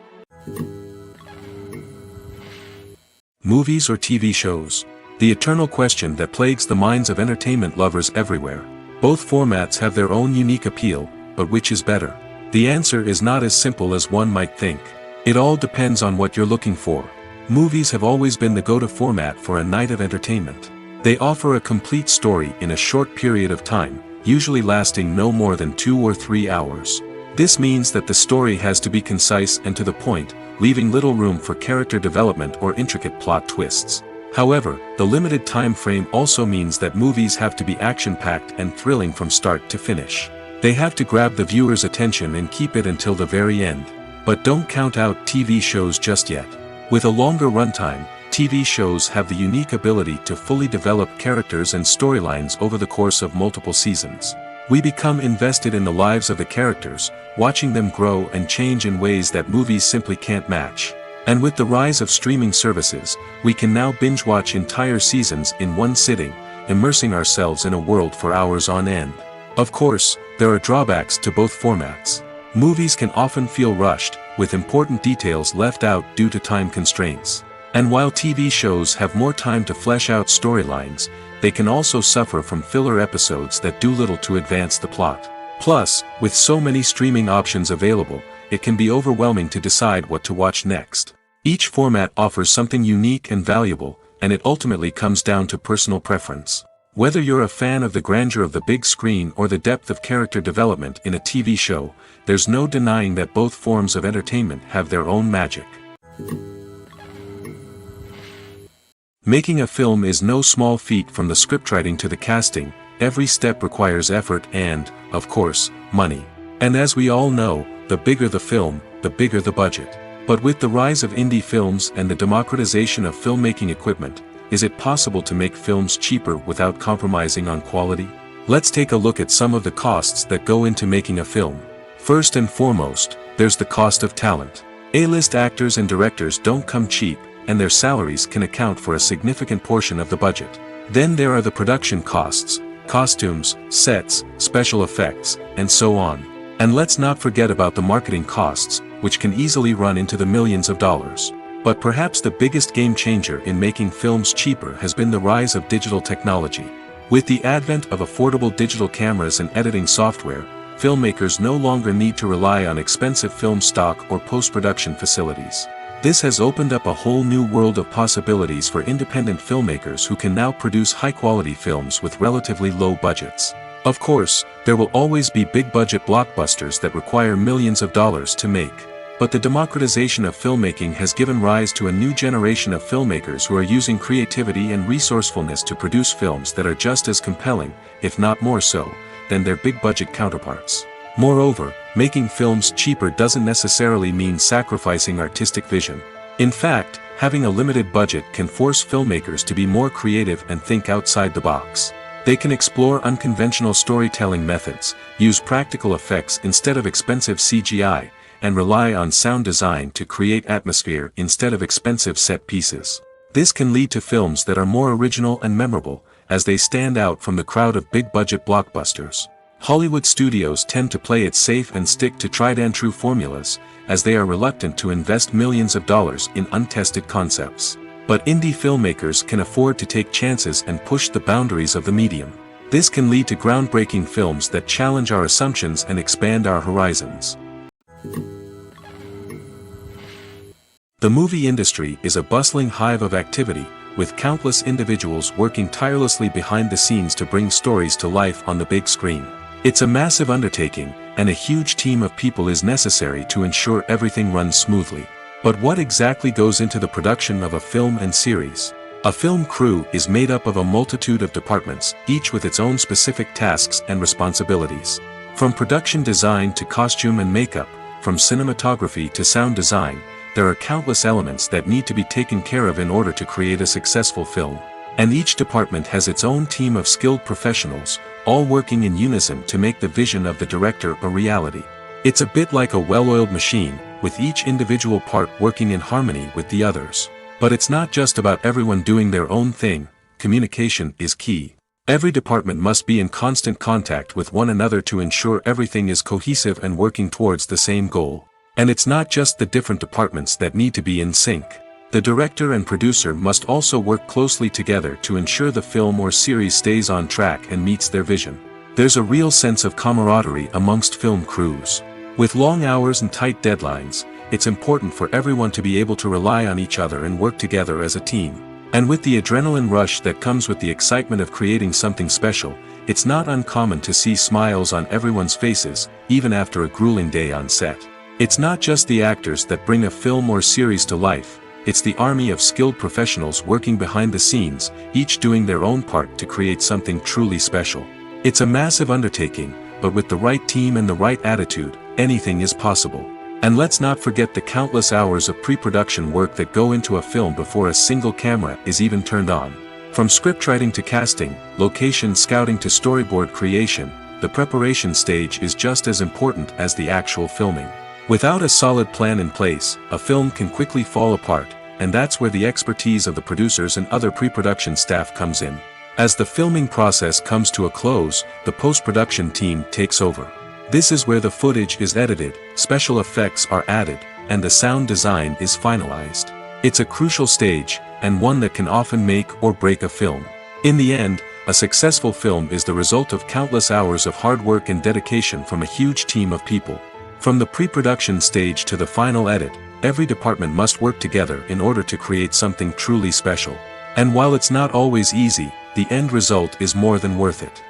Movies or TV shows? The eternal question that plagues the minds of entertainment lovers everywhere. Both formats have their own unique appeal, but which is better? The answer is not as simple as one might think. It all depends on what you're looking for. Movies have always been the go-to format for a night of entertainment. They offer a complete story in a short period of time, usually lasting no more than 2 or 3 hours. This means that the story has to be concise and to the point, leaving little room for character development or intricate plot twists. However, the limited time frame also means that movies have to be action-packed and thrilling from start to finish. They have to grab the viewer's attention and keep it until the very end. But don't count out TV shows just yet. With a longer runtime, TV shows have the unique ability to fully develop characters and storylines over the course of multiple seasons. We become invested in the lives of the characters, watching them grow and change in ways that movies simply can't match. And with the rise of streaming services, we can now binge-watch entire seasons in one sitting, immersing ourselves in a world for hours on end. Of course, there are drawbacks to both formats. Movies can often feel rushed, with important details left out due to time constraints. And while TV shows have more time to flesh out storylines, they can also suffer from filler episodes that do little to advance the plot. Plus, with so many streaming options available, it can be overwhelming to decide what to watch next. Each format offers something unique and valuable, and it ultimately comes down to personal preference. Whether you're a fan of the grandeur of the big screen or the depth of character development in a TV show, there's no denying that both forms of entertainment have their own magic. Making a film is no small feat. From the scriptwriting to the casting, every step requires effort and, of course, money. And as we all know, the bigger the film, the bigger the budget. But with the rise of indie films and the democratization of filmmaking equipment, is it possible to make films cheaper without compromising on quality? Let's take a look at some of the costs that go into making a film. First and foremost, there's the cost of talent. A-list actors and directors don't come cheap, and their salaries can account for a significant portion of the budget. Then there are the production costs, costumes, sets, special effects, and so on. And let's not forget about the marketing costs, which can easily run into the millions of dollars. But perhaps the biggest game changer in making films cheaper has been the rise of digital technology. With the advent of affordable digital cameras and editing software, filmmakers no longer need to rely on expensive film stock or post-production facilities. This has opened up a whole new world of possibilities for independent filmmakers who can now produce high-quality films with relatively low budgets. Of course, there will always be big-budget blockbusters that require millions of dollars to make. But the democratization of filmmaking has given rise to a new generation of filmmakers who are using creativity and resourcefulness to produce films that are just as compelling, if not more so, than their big-budget counterparts. Moreover, making films cheaper doesn't necessarily mean sacrificing artistic vision. In fact, having a limited budget can force filmmakers to be more creative and think outside the box. They can explore unconventional storytelling methods, use practical effects instead of expensive CGI, and rely on sound design to create atmosphere instead of expensive set pieces. This can lead to films that are more original and memorable, as they stand out from the crowd of big-budget blockbusters. Hollywood studios tend to play it safe and stick to tried-and-true formulas, as they are reluctant to invest millions of dollars in untested concepts. But indie filmmakers can afford to take chances and push the boundaries of the medium. This can lead to groundbreaking films that challenge our assumptions and expand our horizons. The movie industry is a bustling hive of activity, with countless individuals working tirelessly behind the scenes to bring stories to life on the big screen. It's a massive undertaking, and a huge team of people is necessary to ensure everything runs smoothly. But what exactly goes into the production of a film and series? A film crew is made up of a multitude of departments, each with its own specific tasks and responsibilities. From production design to costume and makeup, from cinematography to sound design, there are countless elements that need to be taken care of in order to create a successful film. And each department has its own team of skilled professionals, all working in unison to make the vision of the director a reality. It's a bit like a well-oiled machine, with each individual part working in harmony with the others. But it's not just about everyone doing their own thing. Communication is key. Every department must be in constant contact with one another to ensure everything is cohesive and working towards the same goal. And it's not just the different departments that need to be in sync. The director and producer must also work closely together to ensure the film or series stays on track and meets their vision. There's a real sense of camaraderie amongst film crews. With long hours and tight deadlines, it's important for everyone to be able to rely on each other and work together as a team. And with the adrenaline rush that comes with the excitement of creating something special, it's not uncommon to see smiles on everyone's faces, even after a grueling day on set. It's not just the actors that bring a film or series to life, it's the army of skilled professionals working behind the scenes, each doing their own part to create something truly special. It's a massive undertaking, but with the right team and the right attitude, anything is possible. And let's not forget the countless hours of pre-production work that go into a film before a single camera is even turned on. From scriptwriting to casting, location scouting to storyboard creation, the preparation stage is just as important as the actual filming. Without a solid plan in place, a film can quickly fall apart, and that's where the expertise of the producers and other pre-production staff comes in. As the filming process comes to a close, the post-production team takes over. This is where the footage is edited, special effects are added, and the sound design is finalized. It's a crucial stage, and one that can often make or break a film. In the end, a successful film is the result of countless hours of hard work and dedication from a huge team of people. From the pre-production stage to the final edit, every department must work together in order to create something truly special. And while it's not always easy, the end result is more than worth it.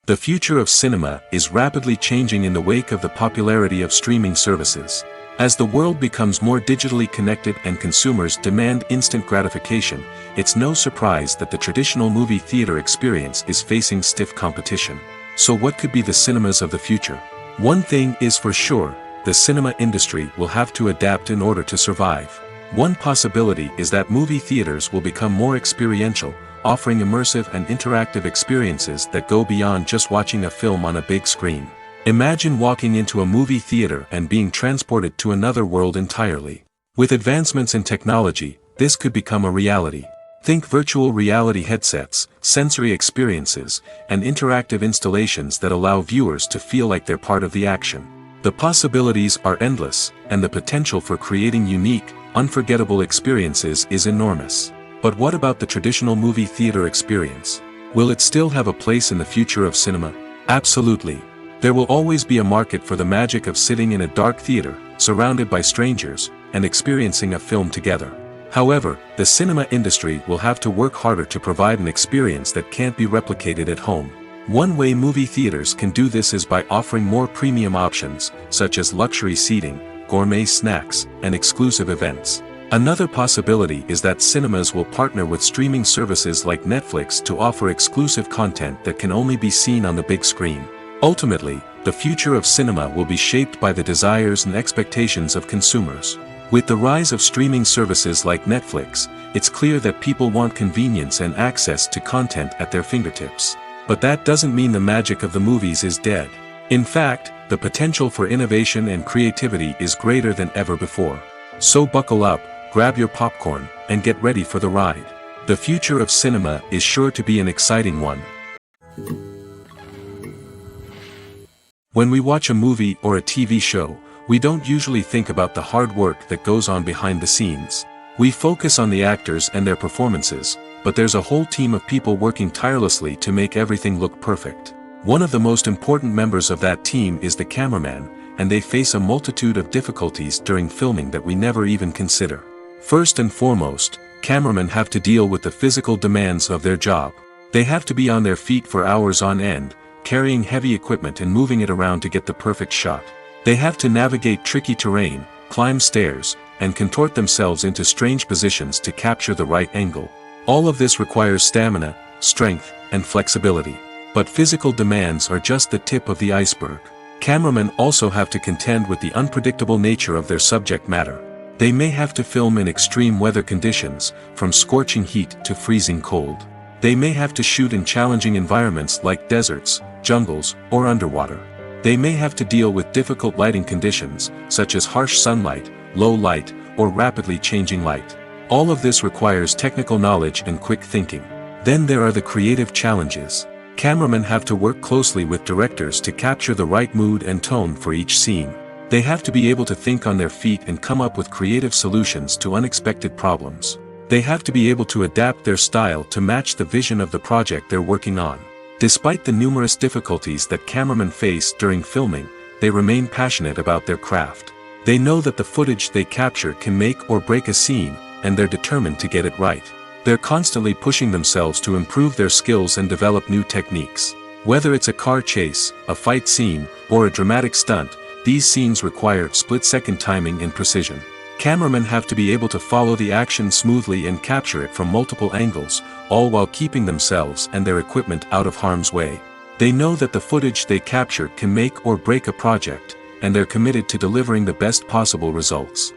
The future of cinema is rapidly changing in the wake of the popularity of streaming services. As the world becomes more digitally connected and consumers demand instant gratification, it's no surprise that the traditional movie theater experience is facing stiff competition. So what could be the cinemas of the future? One thing is for sure, the cinema industry will have to adapt in order to survive. One possibility is that movie theaters will become more experiential, offering immersive and interactive experiences that go beyond just watching a film on a big screen. Imagine walking into a movie theater and being transported to another world entirely. With advancements in technology, this could become a reality. Think virtual reality headsets, sensory experiences, and interactive installations that allow viewers to feel like they're part of the action. The possibilities are endless, and the potential for creating unique, unforgettable experiences is enormous. But what about the traditional movie theater experience? Will it still have a place in the future of cinema? Absolutely. There will always be a market for the magic of sitting in a dark theater, surrounded by strangers, and experiencing a film together. However, the cinema industry will have to work harder to provide an experience that can't be replicated at home. One way movie theaters can do this is by offering more premium options, such as luxury seating, gourmet snacks, and exclusive events. Another possibility is that cinemas will partner with streaming services like Netflix to offer exclusive content that can only be seen on the big screen. Ultimately, the future of cinema will be shaped by the desires and expectations of consumers. With the rise of streaming services like Netflix, it's clear that people want convenience and access to content at their fingertips. But that doesn't mean the magic of the movies is dead. In fact, the potential for innovation and creativity is greater than ever before. So buckle up, grab your popcorn, and get ready for the ride. The future of cinema is sure to be an exciting one. When we watch a movie or a TV show, we don't usually think about the hard work that goes on behind the scenes. We focus on the actors and their performances, but there's a whole team of people working tirelessly to make everything look perfect. One of the most important members of that team is the cameraman, and they face a multitude of difficulties during filming that we never even consider. First and foremost, cameramen have to deal with the physical demands of their job. They have to be on their feet for hours on end, carrying heavy equipment and moving it around to get the perfect shot. They have to navigate tricky terrain, climb stairs, and contort themselves into strange positions to capture the right angle. All of this requires stamina, strength, and flexibility. But physical demands are just the tip of the iceberg. Cameramen also have to contend with the unpredictable nature of their subject matter. They may have to film in extreme weather conditions, from scorching heat to freezing cold. They may have to shoot in challenging environments like deserts, jungles, or underwater. They may have to deal with difficult lighting conditions, such as harsh sunlight, low light, or rapidly changing light. All of this requires technical knowledge and quick thinking. Then there are the creative challenges. Cameramen have to work closely with directors to capture the right mood and tone for each scene. They have to be able to think on their feet and come up with creative solutions to unexpected problems. They have to be able to adapt their style to match the vision of the project they're working on. Despite the numerous difficulties that cameramen face during filming, they remain passionate about their craft. They know that the footage they capture can make or break a scene, and they're determined to get it right. They're constantly pushing themselves to improve their skills and develop new techniques. Whether it's a car chase, a fight scene, or a dramatic stunt, these scenes require split-second timing and precision. Cameramen have to be able to follow the action smoothly and capture it from multiple angles, all while keeping themselves and their equipment out of harm's way. They know that the footage they capture can make or break a project, and they're committed to delivering the best possible results.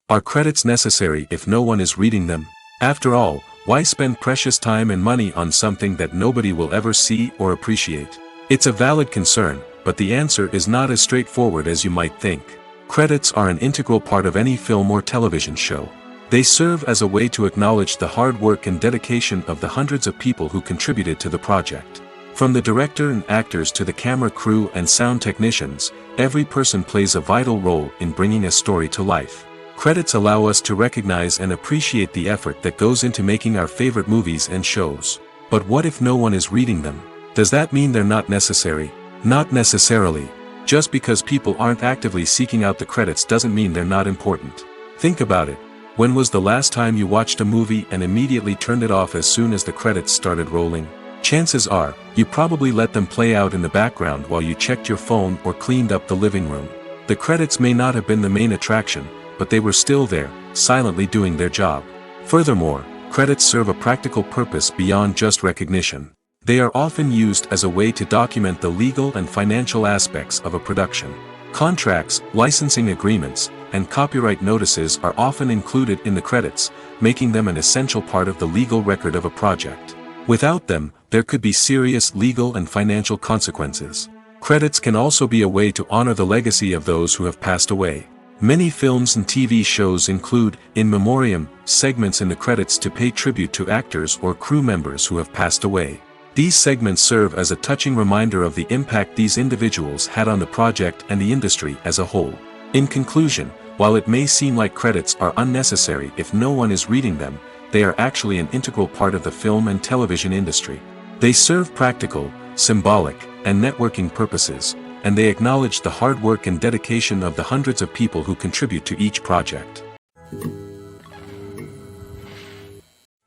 Are credits necessary if no one is reading them? After all, why spend precious time and money on something that nobody will ever see or appreciate? It's a valid concern, but the answer is not as straightforward as you might think. Credits are an integral part of any film or television show. They serve as a way to acknowledge the hard work and dedication of the hundreds of people who contributed to the project. From the director and actors to the camera crew and sound technicians, every person plays a vital role in bringing a story to life. Credits allow us to recognize and appreciate the effort that goes into making our favorite movies and shows. But what if no one is reading them? Does that mean they're not necessary? Not necessarily. Just because people aren't actively seeking out the credits doesn't mean they're not important. Think about it. When was the last time you watched a movie and immediately turned it off as soon as the credits started rolling? Chances are, you probably let them play out in the background while you checked your phone or cleaned up the living room. The credits may not have been the main attraction, but they were still there, silently doing their job. Furthermore, credits serve a practical purpose beyond just recognition. They are often used as a way to document the legal and financial aspects of a production. Contracts, licensing agreements, and copyright notices are often included in the credits, making them an essential part of the legal record of a project. Without them, there could be serious legal and financial consequences. Credits can also be a way to honor the legacy of those who have passed away. Many films and TV shows include, in memoriam, segments in the credits to pay tribute to actors or crew members who have passed away. These segments serve as a touching reminder of the impact these individuals had on the project and the industry as a whole. In conclusion, while it may seem like credits are unnecessary if no one is reading them, they are actually an integral part of the film and television industry. They serve practical, symbolic, and networking purposes, and they acknowledge the hard work and dedication of the hundreds of people who contribute to each project.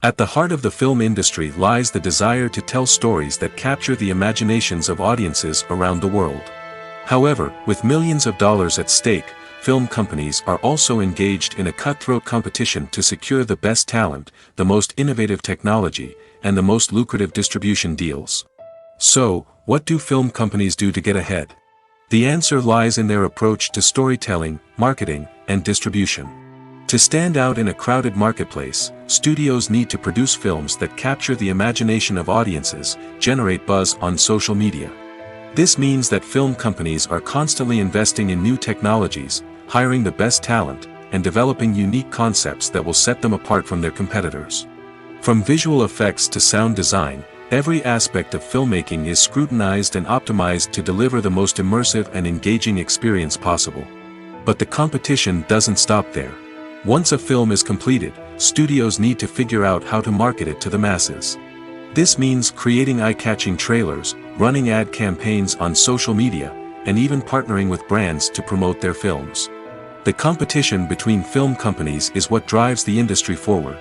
At the heart of the film industry lies the desire to tell stories that capture the imaginations of audiences around the world. However, with millions of dollars at stake, film companies are also engaged in a cutthroat competition to secure the best talent, the most innovative technology, and the most lucrative distribution deals. So, what do film companies do to get ahead? The answer lies in their approach to storytelling, marketing, and distribution. To stand out in a crowded marketplace, studios need to produce films that capture the imagination of audiences, generate buzz on social media. This means that film companies are constantly investing in new technologies, hiring the best talent, and developing unique concepts that will set them apart from their competitors. From visual effects to sound design, every aspect of filmmaking is scrutinized and optimized to deliver the most immersive and engaging experience possible. But the competition doesn't stop there. Once a film is completed, studios need to figure out how to market it to the masses. This means creating eye-catching trailers, running ad campaigns on social media, and even partnering with brands to promote their films. The competition between film companies is what drives the industry forward.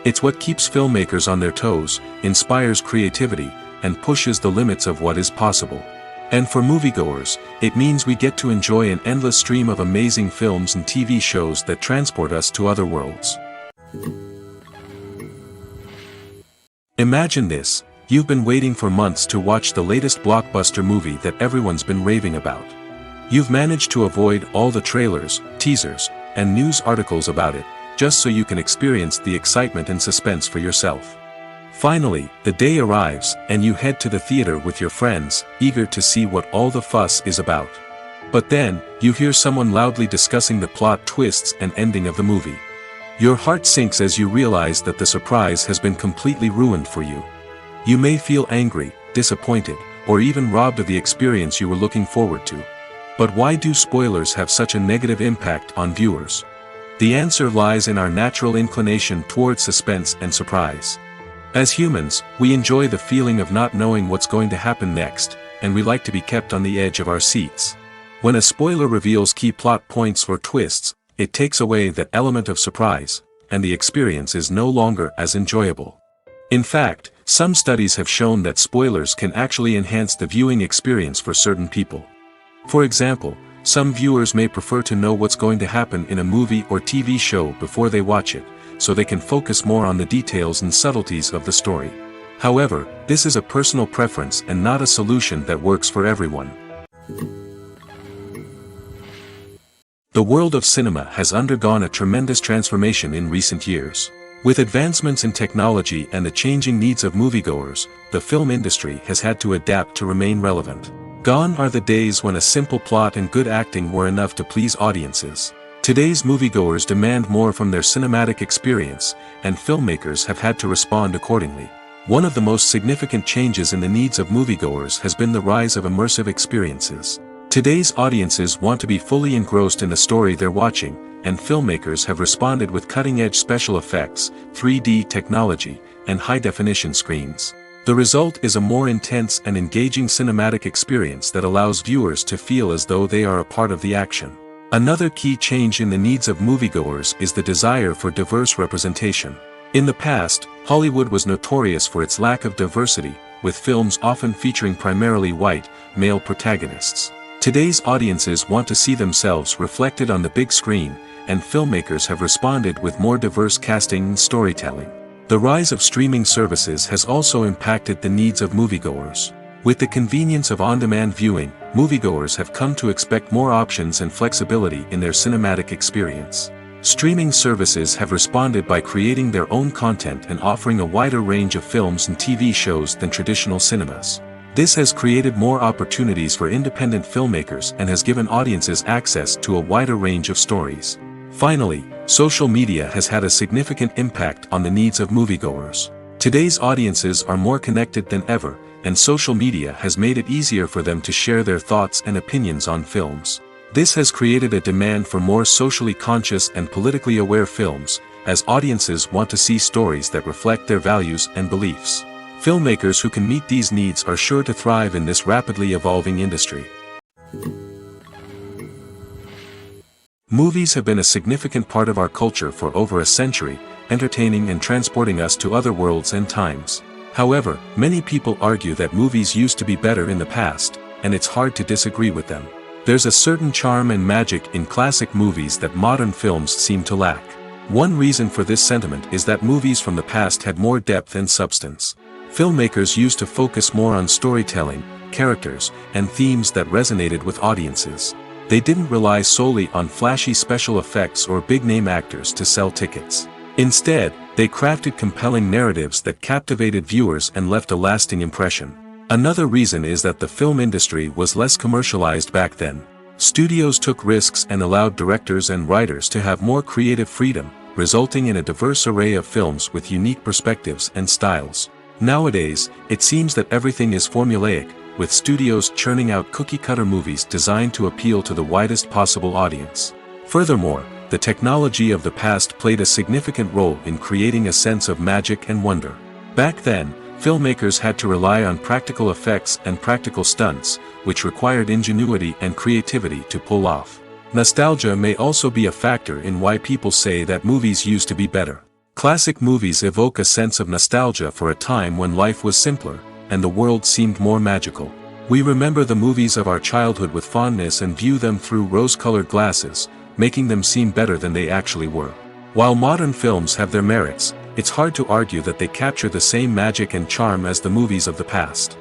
It's what keeps filmmakers on their toes, inspires creativity, and pushes the limits of what is possible. And for moviegoers, it means we get to enjoy an endless stream of amazing films and TV shows that transport us to other worlds. Imagine this: you've been waiting for months to watch the latest blockbuster movie that everyone's been raving about. You've managed to avoid all the trailers, teasers, and news articles about it, just so you can experience the excitement and suspense for yourself. Finally, the day arrives, and you head to the theater with your friends, eager to see what all the fuss is about. But then, you hear someone loudly discussing the plot twists and ending of the movie. Your heart sinks as you realize that the surprise has been completely ruined for you. You may feel angry, disappointed, or even robbed of the experience you were looking forward to. But why do spoilers have such a negative impact on viewers? The answer lies in our natural inclination toward suspense and surprise. As humans, we enjoy the feeling of not knowing what's going to happen next, and we like to be kept on the edge of our seats. When a spoiler reveals key plot points or twists, it takes away that element of surprise, and the experience is no longer as enjoyable. In fact, some studies have shown that spoilers can actually enhance the viewing experience for certain people. For example, some viewers may prefer to know what's going to happen in a movie or TV show before they watch it, so they can focus more on the details and subtleties of the story. However, this is a personal preference and not a solution that works for everyone. The world of cinema has undergone a tremendous transformation in recent years. With advancements in technology and the changing needs of moviegoers, the film industry has had to adapt to remain relevant. Gone are the days when a simple plot and good acting were enough to please audiences. Today's moviegoers demand more from their cinematic experience, and filmmakers have had to respond accordingly. One of the most significant changes in the needs of moviegoers has been the rise of immersive experiences. Today's audiences want to be fully engrossed in the story they're watching, and filmmakers have responded with cutting-edge special effects, 3D technology, and high-definition screens. The result is a more intense and engaging cinematic experience that allows viewers to feel as though they are a part of the action. Another key change in the needs of moviegoers is the desire for diverse representation. In the past, Hollywood was notorious for its lack of diversity, with films often featuring primarily white, male protagonists. Today's audiences want to see themselves reflected on the big screen, and filmmakers have responded with more diverse casting and storytelling. The rise of streaming services has also impacted the needs of moviegoers. With the convenience of on-demand viewing, moviegoers have come to expect more options and flexibility in their cinematic experience. Streaming services have responded by creating their own content and offering a wider range of films and TV shows than traditional cinemas. This has created more opportunities for independent filmmakers and has given audiences access to a wider range of stories. Finally, social media has had a significant impact on the needs of moviegoers. Today's audiences are more connected than ever, and social media has made it easier for them to share their thoughts and opinions on films. This has created a demand for more socially conscious and politically aware films, as audiences want to see stories that reflect their values and beliefs. Filmmakers who can meet these needs are sure to thrive in this rapidly evolving industry. Movies have been a significant part of our culture for over a century, entertaining and transporting us to other worlds and times. However, many people argue that movies used to be better in the past, and it's hard to disagree with them. There's a certain charm and magic in classic movies that modern films seem to lack. One reason for this sentiment is that movies from the past had more depth and substance. Filmmakers used to focus more on storytelling, characters, and themes that resonated with audiences. They didn't rely solely on flashy special effects or big-name actors to sell tickets. Instead, they crafted compelling narratives that captivated viewers and left a lasting impression. Another reason is that the film industry was less commercialized back then. Studios took risks and allowed directors and writers to have more creative freedom, resulting in a diverse array of films with unique perspectives and styles. Nowadays, it seems that everything is formulaic, with studios churning out cookie-cutter movies designed to appeal to the widest possible audience. Furthermore, the technology of the past played a significant role in creating a sense of magic and wonder. Back then, filmmakers had to rely on practical effects and practical stunts, which required ingenuity and creativity to pull off. Nostalgia may also be a factor in why people say that movies used to be better. Classic movies evoke a sense of nostalgia for a time when life was simpler, and the world seemed more magical. We remember the movies of our childhood with fondness and view them through rose-colored glasses, making them seem better than they actually were. While modern films have their merits, it's hard to argue that they capture the same magic and charm as the movies of the past.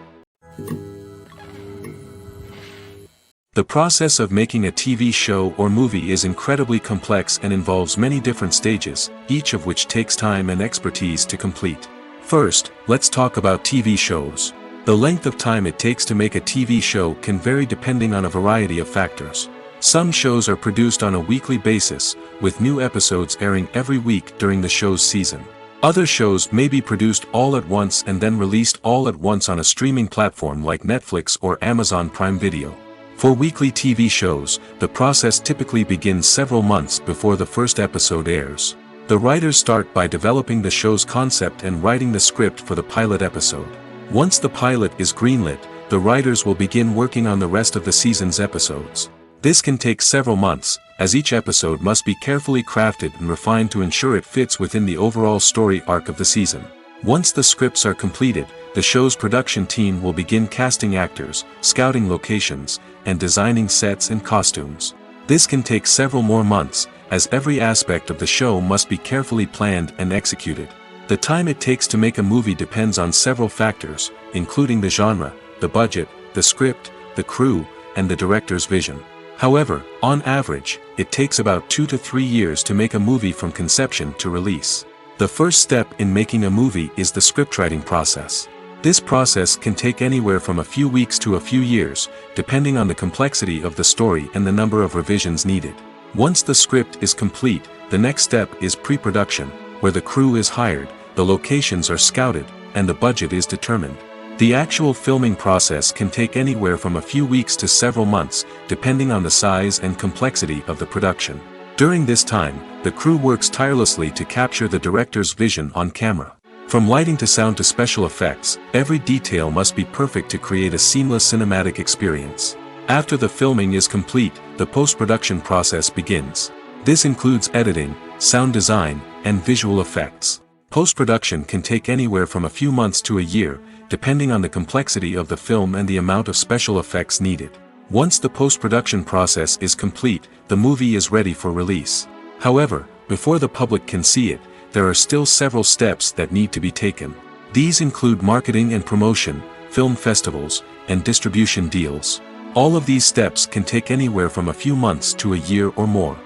The process of making a TV show or movie is incredibly complex and involves many different stages, each of which takes time and expertise to complete. First, let's talk about TV shows. The length of time it takes to make a TV show can vary depending on a variety of factors. Some shows are produced on a weekly basis, with new episodes airing every week during the show's season. Other shows may be produced all at once and then released all at once on a streaming platform like Netflix or Amazon Prime Video. For weekly TV shows, the process typically begins several months before the first episode airs. The writers start by developing the show's concept and writing the script for the pilot episode. Once the pilot is greenlit, the writers will begin working on the rest of the season's episodes. This can take several months, as each episode must be carefully crafted and refined to ensure it fits within the overall story arc of the season. Once the scripts are completed, the show's production team will begin casting actors, scouting locations, and designing sets and costumes. This can take several more months, as every aspect of the show must be carefully planned and executed. The time it takes to make a movie depends on several factors, including the genre, the budget, the script, the crew, and the director's vision. However, on average, it takes about 2 to 3 years to make a movie from conception to release. The first step in making a movie is the scriptwriting process. This process can take anywhere from a few weeks to a few years, depending on the complexity of the story and the number of revisions needed. Once the script is complete, the next step is pre-production, where the crew is hired, the locations are scouted, and the budget is determined. The actual filming process can take anywhere from a few weeks to several months, depending on the size and complexity of the production. During this time, the crew works tirelessly to capture the director's vision on camera. From lighting to sound to special effects, every detail must be perfect to create a seamless cinematic experience. After the filming is complete, the post-production process begins. This includes editing, sound design, and visual effects. Post-production can take anywhere from a few months to a year, depending on the complexity of the film and the amount of special effects needed. Once the post-production process is complete, the movie is ready for release. However, before the public can see it, there are still several steps that need to be taken. These include marketing and promotion, film festivals, and distribution deals. All of these steps can take anywhere from a few months to a year or more.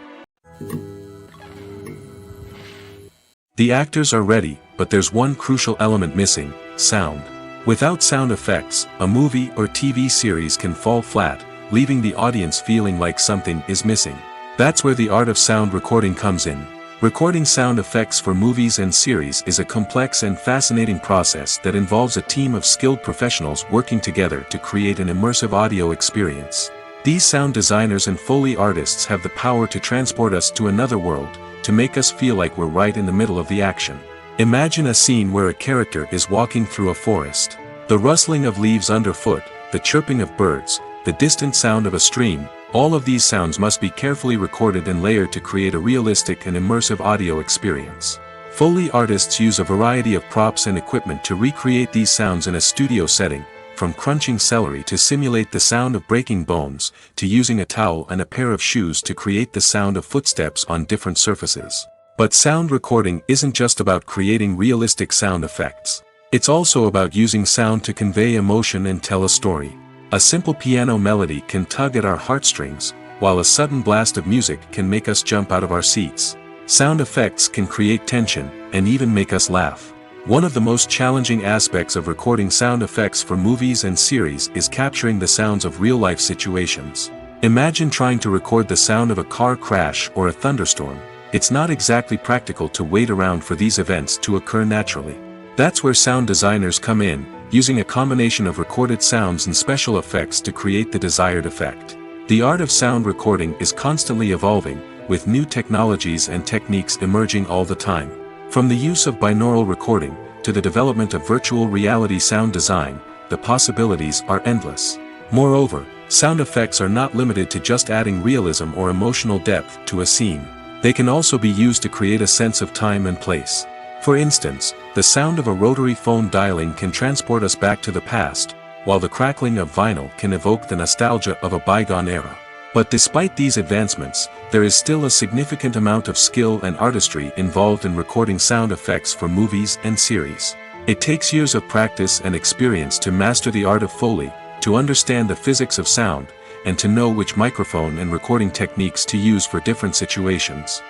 The actors are ready, but there's one crucial element missing: sound. Without sound effects, a movie or TV series can fall flat, leaving the audience feeling like something is missing. That's where the art of sound recording comes in. Recording sound effects for movies and series is a complex and fascinating process that involves a team of skilled professionals working together to create an immersive audio experience. These sound designers and Foley artists have the power to transport us to another world, to make us feel like we're right in the middle of the action. Imagine a scene where a character is walking through a forest. The rustling of leaves underfoot, the chirping of birds, the distant sound of a stream, all of these sounds must be carefully recorded and layered to create a realistic and immersive audio experience. Foley artists use a variety of props and equipment to recreate these sounds in a studio setting, from crunching celery to simulate the sound of breaking bones, to using a towel and a pair of shoes to create the sound of footsteps on different surfaces. But sound recording isn't just about creating realistic sound effects. It's also about using sound to convey emotion and tell a story. A simple piano melody can tug at our heartstrings, while a sudden blast of music can make us jump out of our seats. Sound effects can create tension, and even make us laugh. One of the most challenging aspects of recording sound effects for movies and series is capturing the sounds of real-life situations. Imagine trying to record the sound of a car crash or a thunderstorm. It's not exactly practical to wait around for these events to occur naturally. That's where sound designers come in, using a combination of recorded sounds and special effects to create the desired effect. The art of sound recording is constantly evolving, with new technologies and techniques emerging all the time. From the use of binaural recording, to the development of virtual reality sound design, the possibilities are endless. Moreover, sound effects are not limited to just adding realism or emotional depth to a scene. They can also be used to create a sense of time and place. For instance, the sound of a rotary phone dialing can transport us back to the past, while the crackling of vinyl can evoke the nostalgia of a bygone era. But despite these advancements, there is still a significant amount of skill and artistry involved in recording sound effects for movies and series. It takes years of practice and experience to master the art of Foley, to understand the physics of sound, and to know which microphone and recording techniques to use for different situations.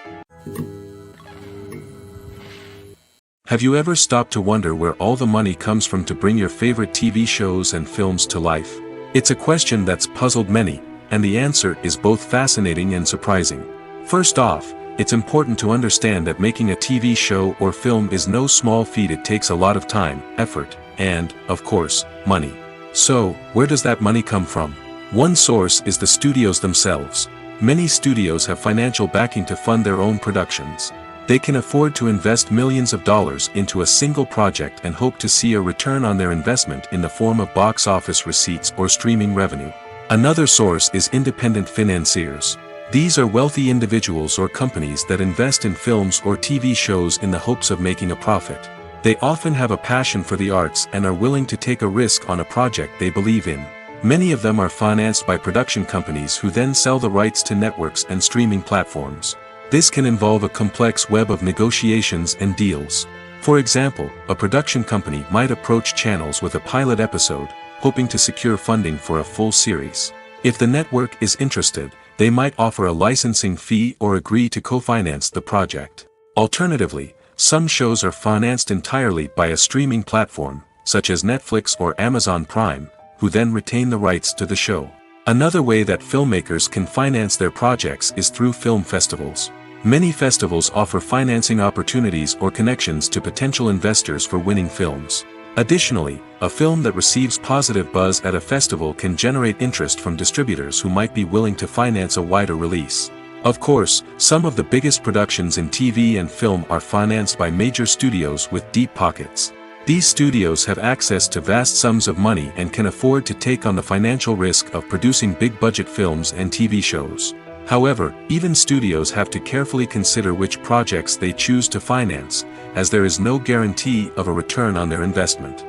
Have you ever stopped to wonder where all the money comes from to bring your favorite TV shows and films to life? It's a question that's puzzled many, and the answer is both fascinating and surprising. First off, it's important to understand that making a TV show or film is no small feat. It takes a lot of time, effort, and, of course, money. So, where does that money come from? One source is the studios themselves. Many studios have financial backing to fund their own productions. They can afford to invest millions of dollars into a single project and hope to see a return on their investment in the form of box office receipts or streaming revenue. Another source is independent financiers. These are wealthy individuals or companies that invest in films or TV shows in the hopes of making a profit. They often have a passion for the arts and are willing to take a risk on a project they believe in. Many of them are financed by production companies who then sell the rights to networks and streaming platforms. This can involve a complex web of negotiations and deals. For example, a production company might approach channels with a pilot episode, hoping to secure funding for a full series. If the network is interested, they might offer a licensing fee or agree to co-finance the project. Alternatively, some shows are financed entirely by a streaming platform, such as Netflix or Amazon Prime, who then retain the rights to the show. Another way that filmmakers can finance their projects is through film festivals. Many festivals offer financing opportunities or connections to potential investors for winning films. Additionally, a film that receives positive buzz at a festival can generate interest from distributors who might be willing to finance a wider release. Of course, some of the biggest productions in TV and film are financed by major studios with deep pockets. These studios have access to vast sums of money and can afford to take on the financial risk of producing big-budget films and TV shows. However, even studios have to carefully consider which projects they choose to finance, as there is no guarantee of a return on their investment.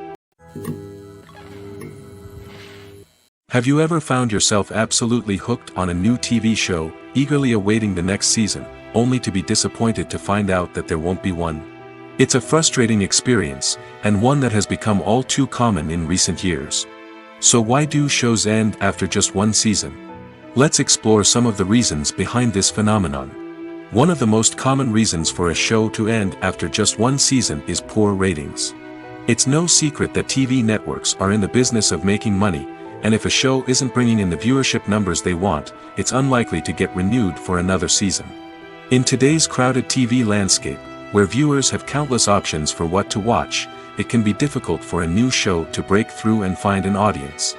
Have you ever found yourself absolutely hooked on a new TV show, eagerly awaiting the next season, only to be disappointed to find out that there won't be one? It's a frustrating experience, and one that has become all too common in recent years. So why do shows end after just one season? Let's explore some of the reasons behind this phenomenon. One of the most common reasons for a show to end after just one season is poor ratings. It's no secret that TV networks are in the business of making money, and if a show isn't bringing in the viewership numbers they want, it's unlikely to get renewed for another season. In today's crowded TV landscape, where viewers have countless options for what to watch, it can be difficult for a new show to break through and find an audience.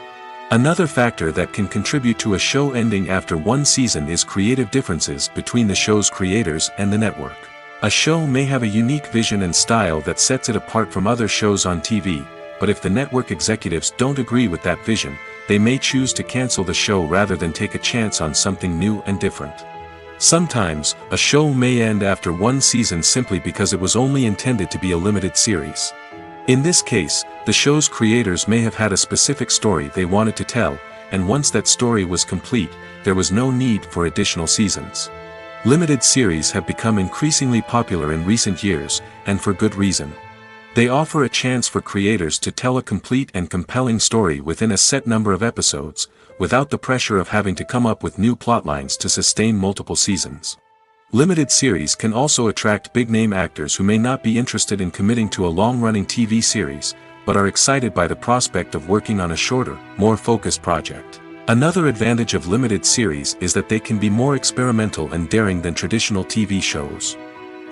Another factor that can contribute to a show ending after one season is creative differences between the show's creators and the network. A show may have a unique vision and style that sets it apart from other shows on TV, but if the network executives don't agree with that vision, they may choose to cancel the show rather than take a chance on something new and different. Sometimes, a show may end after one season simply because it was only intended to be a limited series. In this case, the show's creators may have had a specific story they wanted to tell, and once that story was complete, there was no need for additional seasons. Limited series have become increasingly popular in recent years, and for good reason. They offer a chance for creators to tell a complete and compelling story within a set number of episodes, without the pressure of having to come up with new plotlines to sustain multiple seasons. Limited series can also attract big-name actors who may not be interested in committing to a long-running TV series, but are excited by the prospect of working on a shorter, more focused project. Another advantage of limited series is that they can be more experimental and daring than traditional TV shows.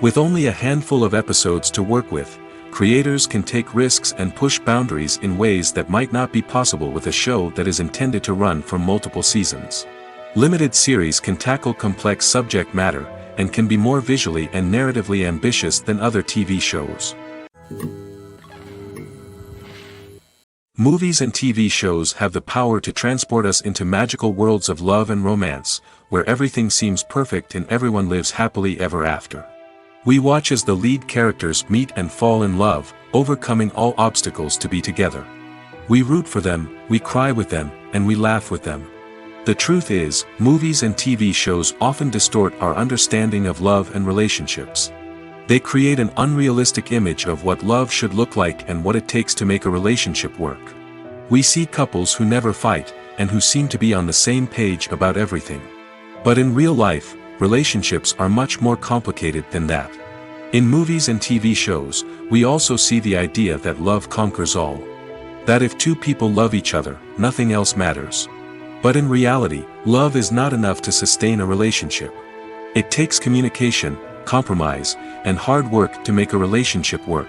With only a handful of episodes to work with, creators can take risks and push boundaries in ways that might not be possible with a show that is intended to run for multiple seasons. Limited series can tackle complex subject matter, and can be more visually and narratively ambitious than other TV shows. Movies and TV shows have the power to transport us into magical worlds of love and romance, where everything seems perfect and everyone lives happily ever after. We watch as the lead characters meet and fall in love, overcoming all obstacles to be together. We root for them, we cry with them, and we laugh with them. The truth is, movies and TV shows often distort our understanding of love and relationships. They create an unrealistic image of what love should look like and what it takes to make a relationship work. We see couples who never fight, and who seem to be on the same page about everything. But in real life, relationships are much more complicated than that. In movies and TV shows, we also see the idea that love conquers all. That if two people love each other, nothing else matters. But in reality, love is not enough to sustain a relationship. It takes communication, compromise, and hard work to make a relationship work.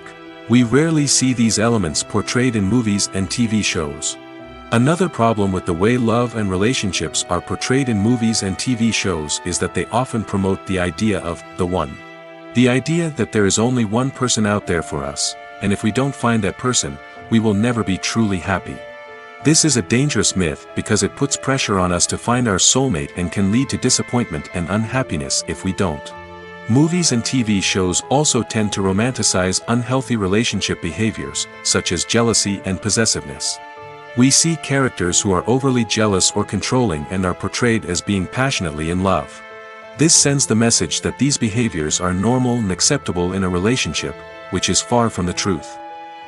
We rarely see these elements portrayed in movies and TV shows. Another problem with the way love and relationships are portrayed in movies and TV shows is that they often promote the idea of the one. The idea that there is only one person out there for us, and if we don't find that person, we will never be truly happy. This is a dangerous myth because it puts pressure on us to find our soulmate and can lead to disappointment and unhappiness if we don't. Movies and TV shows also tend to romanticize unhealthy relationship behaviors, such as jealousy and possessiveness. We see characters who are overly jealous or controlling and are portrayed as being passionately in love. This sends the message that these behaviors are normal and acceptable in a relationship, which is far from the truth.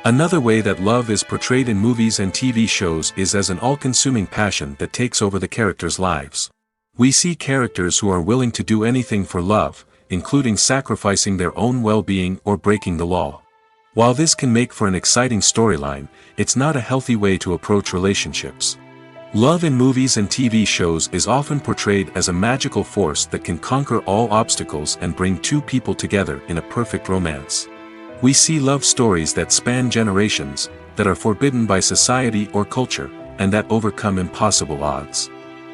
Another way that love is portrayed in movies and TV shows is as an all-consuming passion that takes over the characters' lives. We see characters who are willing to do anything for love, including sacrificing their own well-being or breaking the law. While this can make for an exciting storyline, it's not a healthy way to approach relationships. Love in movies and TV shows is often portrayed as a magical force that can conquer all obstacles and bring two people together in a perfect romance. We see love stories that span generations, that are forbidden by society or culture, and that overcome impossible odds.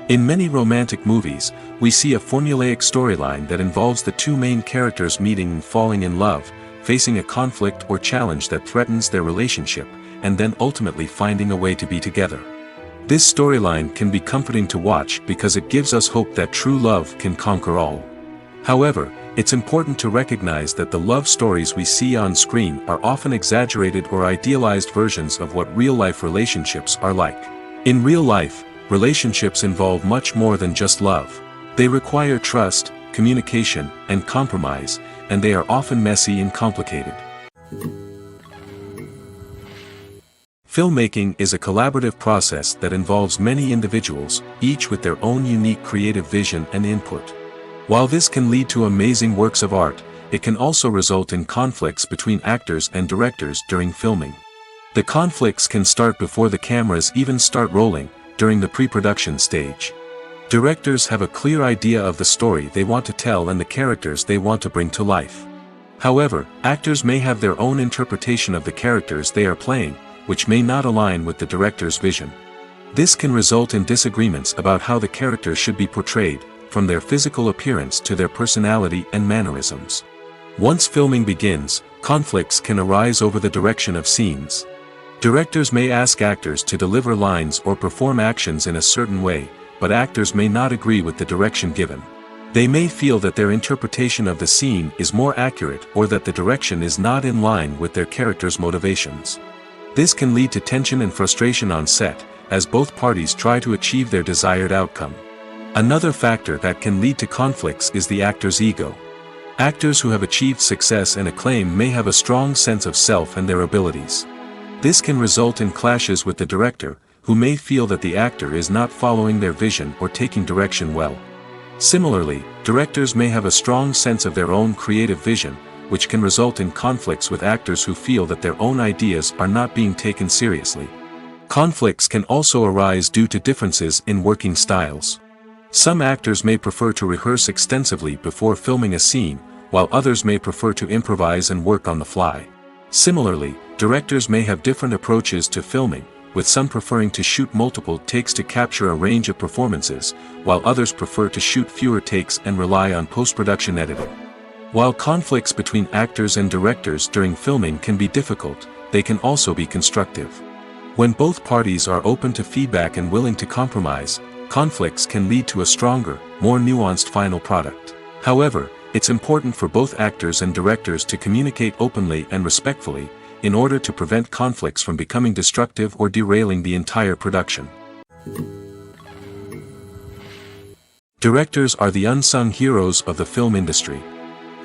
In many romantic movies, we see a formulaic storyline that involves the two main characters meeting and falling in love, facing a conflict or challenge that threatens their relationship, and then ultimately finding a way to be together. This storyline can be comforting to watch because it gives us hope that true love can conquer all. However, it's important to recognize that the love stories we see on screen are often exaggerated or idealized versions of what real-life relationships are like. In real life, relationships involve much more than just love. They require trust, communication, and compromise, and they are often messy and complicated. Filmmaking is a collaborative process that involves many individuals, each with their own unique creative vision and input. While this can lead to amazing works of art, it can also result in conflicts between actors and directors during filming. The conflicts can start before the cameras even start rolling, during the pre-production stage. Directors have a clear idea of the story they want to tell and the characters they want to bring to life. However, actors may have their own interpretation of the characters they are playing, which may not align with the director's vision. This can result in disagreements about how the characters should be portrayed, from their physical appearance to their personality and mannerisms. Once filming begins, conflicts can arise over the direction of scenes. Directors may ask actors to deliver lines or perform actions in a certain way, but actors may not agree with the direction given. They may feel that their interpretation of the scene is more accurate or that the direction is not in line with their character's motivations. This can lead to tension and frustration on set, as both parties try to achieve their desired outcome. Another factor that can lead to conflicts is the actor's ego. Actors who have achieved success and acclaim may have a strong sense of self and their abilities. This can result in clashes with the director, who may feel that the actor is not following their vision or taking direction well. Similarly, directors may have a strong sense of their own creative vision, which can result in conflicts with actors who feel that their own ideas are not being taken seriously. Conflicts can also arise due to differences in working styles. Some actors may prefer to rehearse extensively before filming a scene, while others may prefer to improvise and work on the fly. Similarly, directors may have different approaches to filming, with some preferring to shoot multiple takes to capture a range of performances, while others prefer to shoot fewer takes and rely on post-production editing. While conflicts between actors and directors during filming can be difficult, they can also be constructive. When both parties are open to feedback and willing to compromise, conflicts can lead to a stronger, more nuanced final product. However, it's important for both actors and directors to communicate openly and respectfully, in order to prevent conflicts from becoming destructive or derailing the entire production. Directors are the unsung heroes of the film industry.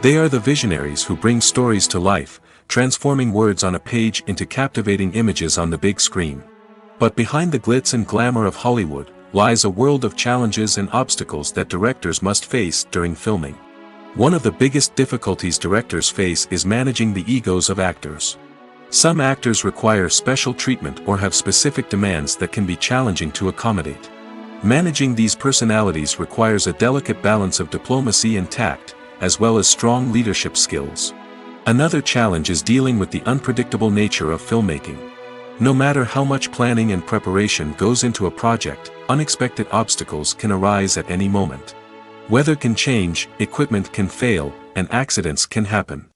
They are the visionaries who bring stories to life, transforming words on a page into captivating images on the big screen. But behind the glitz and glamour of Hollywood, lies a world of challenges and obstacles that directors must face during filming. One of the biggest difficulties directors face is managing the egos of actors. Some actors require special treatment or have specific demands that can be challenging to accommodate. Managing these personalities requires a delicate balance of diplomacy and tact, as well as strong leadership skills. Another challenge is dealing with the unpredictable nature of filmmaking. No matter how much planning and preparation goes into a project, unexpected obstacles can arise at any moment. Weather can change, equipment can fail, and accidents can happen.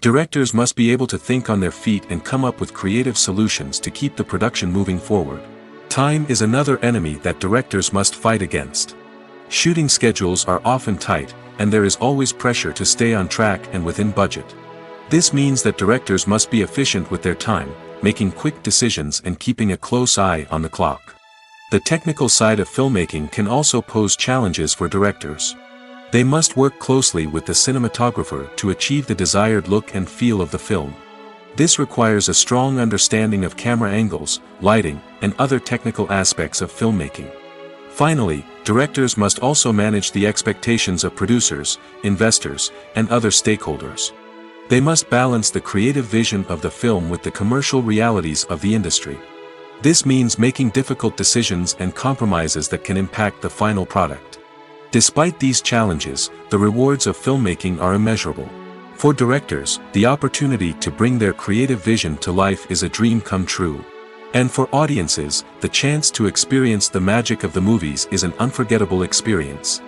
Directors must be able to think on their feet and come up with creative solutions to keep the production moving forward. Time is another enemy that directors must fight against. Shooting schedules are often tight, and there is always pressure to stay on track and within budget. This means that directors must be efficient with their time, making quick decisions and keeping a close eye on the clock. The technical side of filmmaking can also pose challenges for directors. They must work closely with the cinematographer to achieve the desired look and feel of the film. This requires a strong understanding of camera angles, lighting, and other technical aspects of filmmaking. Finally, directors must also manage the expectations of producers, investors, and other stakeholders. They must balance the creative vision of the film with the commercial realities of the industry. This means making difficult decisions and compromises that can impact the final product. Despite these challenges, the rewards of filmmaking are immeasurable. For directors, the opportunity to bring their creative vision to life is a dream come true. And for audiences, the chance to experience the magic of the movies is an unforgettable experience.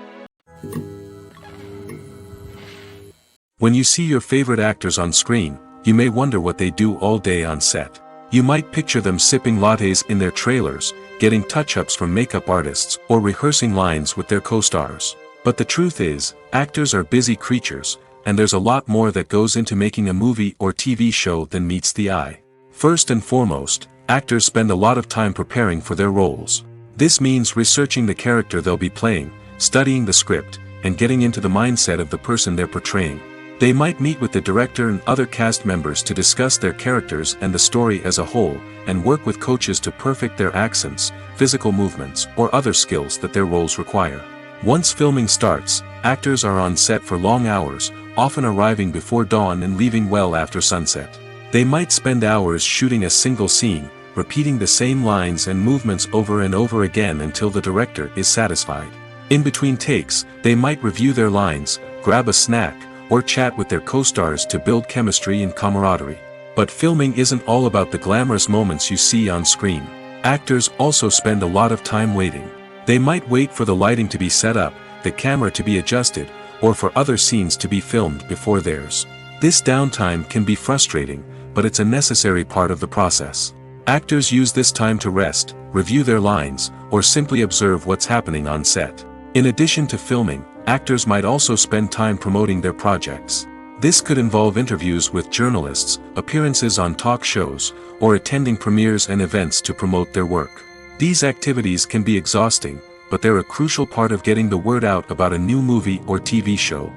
When you see your favorite actors on screen, you may wonder what they do all day on set. You might picture them sipping lattes in their trailers, getting touch-ups from makeup artists, or rehearsing lines with their co-stars. But the truth is, actors are busy creatures, and there's a lot more that goes into making a movie or TV show than meets the eye. First and foremost, actors spend a lot of time preparing for their roles. This means researching the character they'll be playing, studying the script, and getting into the mindset of the person they're portraying. They might meet with the director and other cast members to discuss their characters and the story as a whole, and work with coaches to perfect their accents, physical movements, or other skills that their roles require. Once filming starts, actors are on set for long hours, often arriving before dawn and leaving well after sunset. They might spend hours shooting a single scene, repeating the same lines and movements over and over again until the director is satisfied. In between takes, they might review their lines, grab a snack, or chat with their co-stars to build chemistry and camaraderie. But filming isn't all about the glamorous moments you see on screen. Actors also spend a lot of time waiting. They might wait for the lighting to be set up, the camera to be adjusted, or for other scenes to be filmed before theirs. This downtime can be frustrating, but it's a necessary part of the process. Actors use this time to rest, review their lines, or simply observe what's happening on set. In addition to filming, actors might also spend time promoting their projects. This could involve interviews with journalists, appearances on talk shows, or attending premieres and events to promote their work. These activities can be exhausting, but they're a crucial part of getting the word out about a new movie or TV show.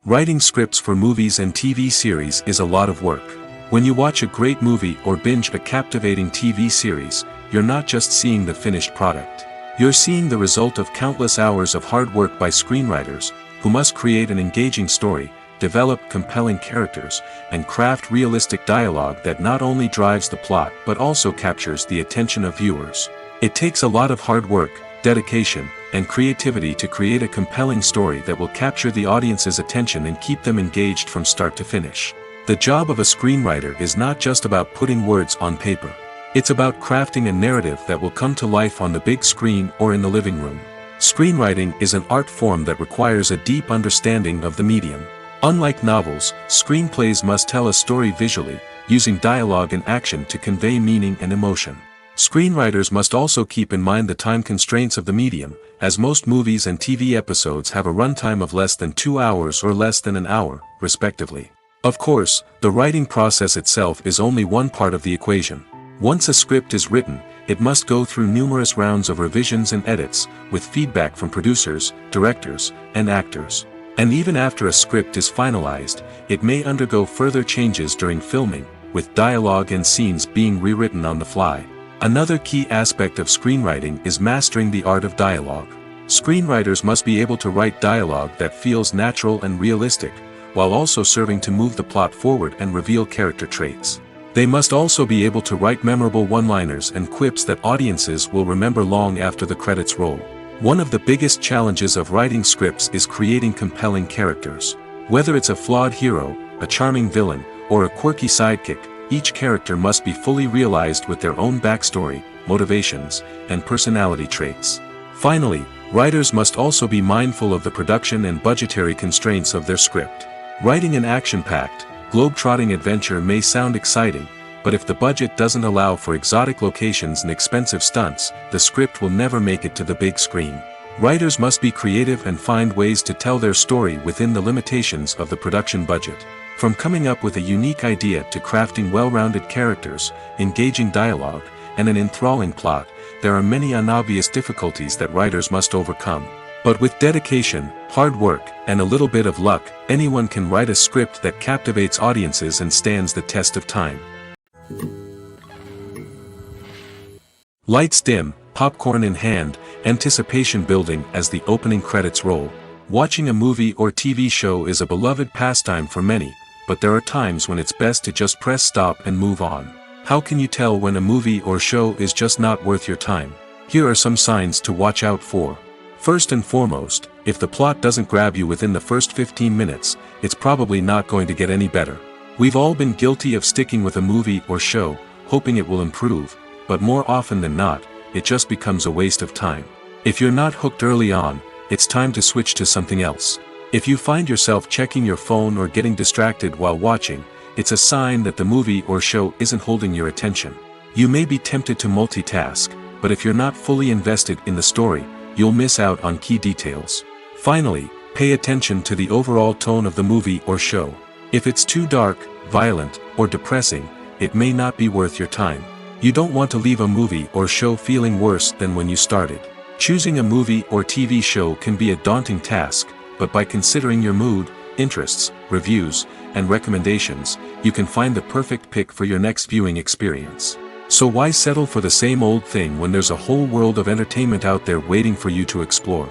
Writing scripts for movies and TV series is a lot of work. When you watch a great movie or binge a captivating TV series, you're not just seeing the finished product. You're seeing the result of countless hours of hard work by screenwriters, who must create an engaging story, develop compelling characters, and craft realistic dialogue that not only drives the plot but also captures the attention of viewers. It takes a lot of hard work, dedication, and creativity to create a compelling story that will capture the audience's attention and keep them engaged from start to finish. The job of a screenwriter is not just about putting words on paper. It's about crafting a narrative that will come to life on the big screen or in the living room. Screenwriting is an art form that requires a deep understanding of the medium. Unlike novels, screenplays must tell a story visually, using dialogue and action to convey meaning and emotion. Screenwriters must also keep in mind the time constraints of the medium, as most movies and TV episodes have a runtime of less than 2 hours or less than an hour, respectively. Of course, the writing process itself is only one part of the equation. Once a script is written, it must go through numerous rounds of revisions and edits, with feedback from producers, directors, and actors. And even after a script is finalized, it may undergo further changes during filming, with dialogue and scenes being rewritten on the fly. Another key aspect of screenwriting is mastering the art of dialogue. Screenwriters must be able to write dialogue that feels natural and realistic, while also serving to move the plot forward and reveal character traits. They must also be able to write memorable one-liners and quips that audiences will remember long after the credits roll. One of the biggest challenges of writing scripts is creating compelling characters. Whether it's a flawed hero, a charming villain, or a quirky sidekick, each character must be fully realized with their own backstory, motivations, and personality traits. Finally, writers must also be mindful of the production and budgetary constraints of their script. Writing an action-packed, globe-trotting adventure may sound exciting, but if the budget doesn't allow for exotic locations and expensive stunts, the script will never make it to the big screen. Writers must be creative and find ways to tell their story within the limitations of the production budget. From coming up with a unique idea to crafting well-rounded characters, engaging dialogue, and an enthralling plot, there are many unobvious difficulties that writers must overcome. But with dedication, hard work, and a little bit of luck, anyone can write a script that captivates audiences and stands the test of time. Lights dim, popcorn in hand, anticipation building as the opening credits roll. Watching a movie or TV show is a beloved pastime for many, but there are times when it's best to just press stop and move on. How can you tell when a movie or show is just not worth your time? Here are some signs to watch out for. First and foremost, if the plot doesn't grab you within the first 15 minutes, it's probably not going to get any better. We've all been guilty of sticking with a movie or show, hoping it will improve, but more often than not, it just becomes a waste of time. If you're not hooked early on, it's time to switch to something else. If you find yourself checking your phone or getting distracted while watching, it's a sign that the movie or show isn't holding your attention. You may be tempted to multitask, but if you're not fully invested in the story, you'll miss out on key details. Finally, pay attention to the overall tone of the movie or show. If it's too dark, violent, or depressing, it may not be worth your time. You don't want to leave a movie or show feeling worse than when you started. Choosing a movie or TV show can be a daunting task, but by considering your mood, interests, reviews, and recommendations, you can find the perfect pick for your next viewing experience. So why settle for the same old thing when there's a whole world of entertainment out there waiting for you to explore?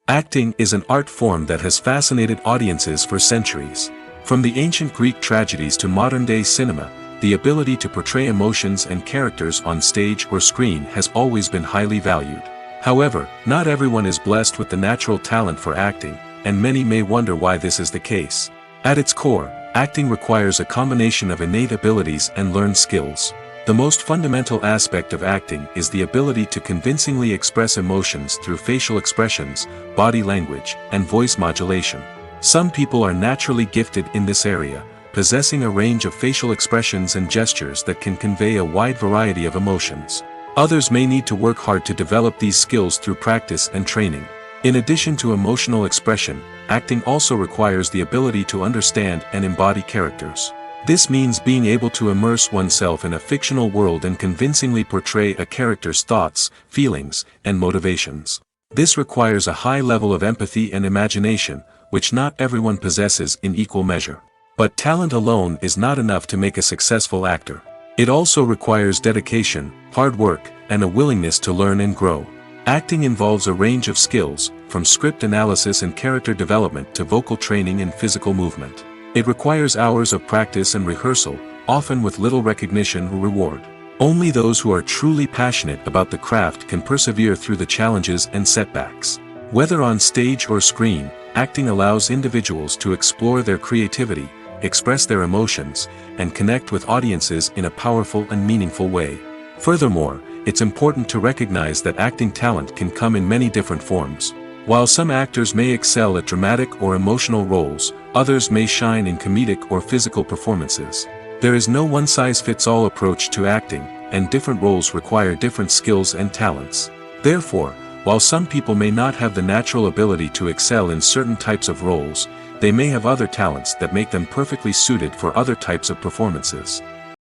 Acting is an art form that has fascinated audiences for centuries. From the ancient Greek tragedies to modern-day cinema, the ability to portray emotions and characters on stage or screen has always been highly valued. However, not everyone is blessed with the natural talent for acting, and many may wonder why this is the case. At its core, acting requires a combination of innate abilities and learned skills. The most fundamental aspect of acting is the ability to convincingly express emotions through facial expressions, body language, and voice modulation. Some people are naturally gifted in this area, possessing a range of facial expressions and gestures that can convey a wide variety of emotions. Others may need to work hard to develop these skills through practice and training. In addition to emotional expression, acting also requires the ability to understand and embody characters. This means being able to immerse oneself in a fictional world and convincingly portray a character's thoughts, feelings, and motivations. This requires a high level of empathy and imagination, which not everyone possesses in equal measure. But talent alone is not enough to make a successful actor. It also requires dedication, hard work, and a willingness to learn and grow. Acting involves a range of skills, from script analysis and character development to vocal training and physical movement. It requires hours of practice and rehearsal, often with little recognition or reward. Only those who are truly passionate about the craft can persevere through the challenges and setbacks. Whether on stage or screen, acting allows individuals to explore their creativity, express their emotions, and connect with audiences in a powerful and meaningful way. Furthermore, it's important to recognize that acting talent can come in many different forms. While some actors may excel at dramatic or emotional roles, others may shine in comedic or physical performances. There is no one-size-fits-all approach to acting, and different roles require different skills and talents. Therefore, while some people may not have the natural ability to excel in certain types of roles, they may have other talents that make them perfectly suited for other types of performances.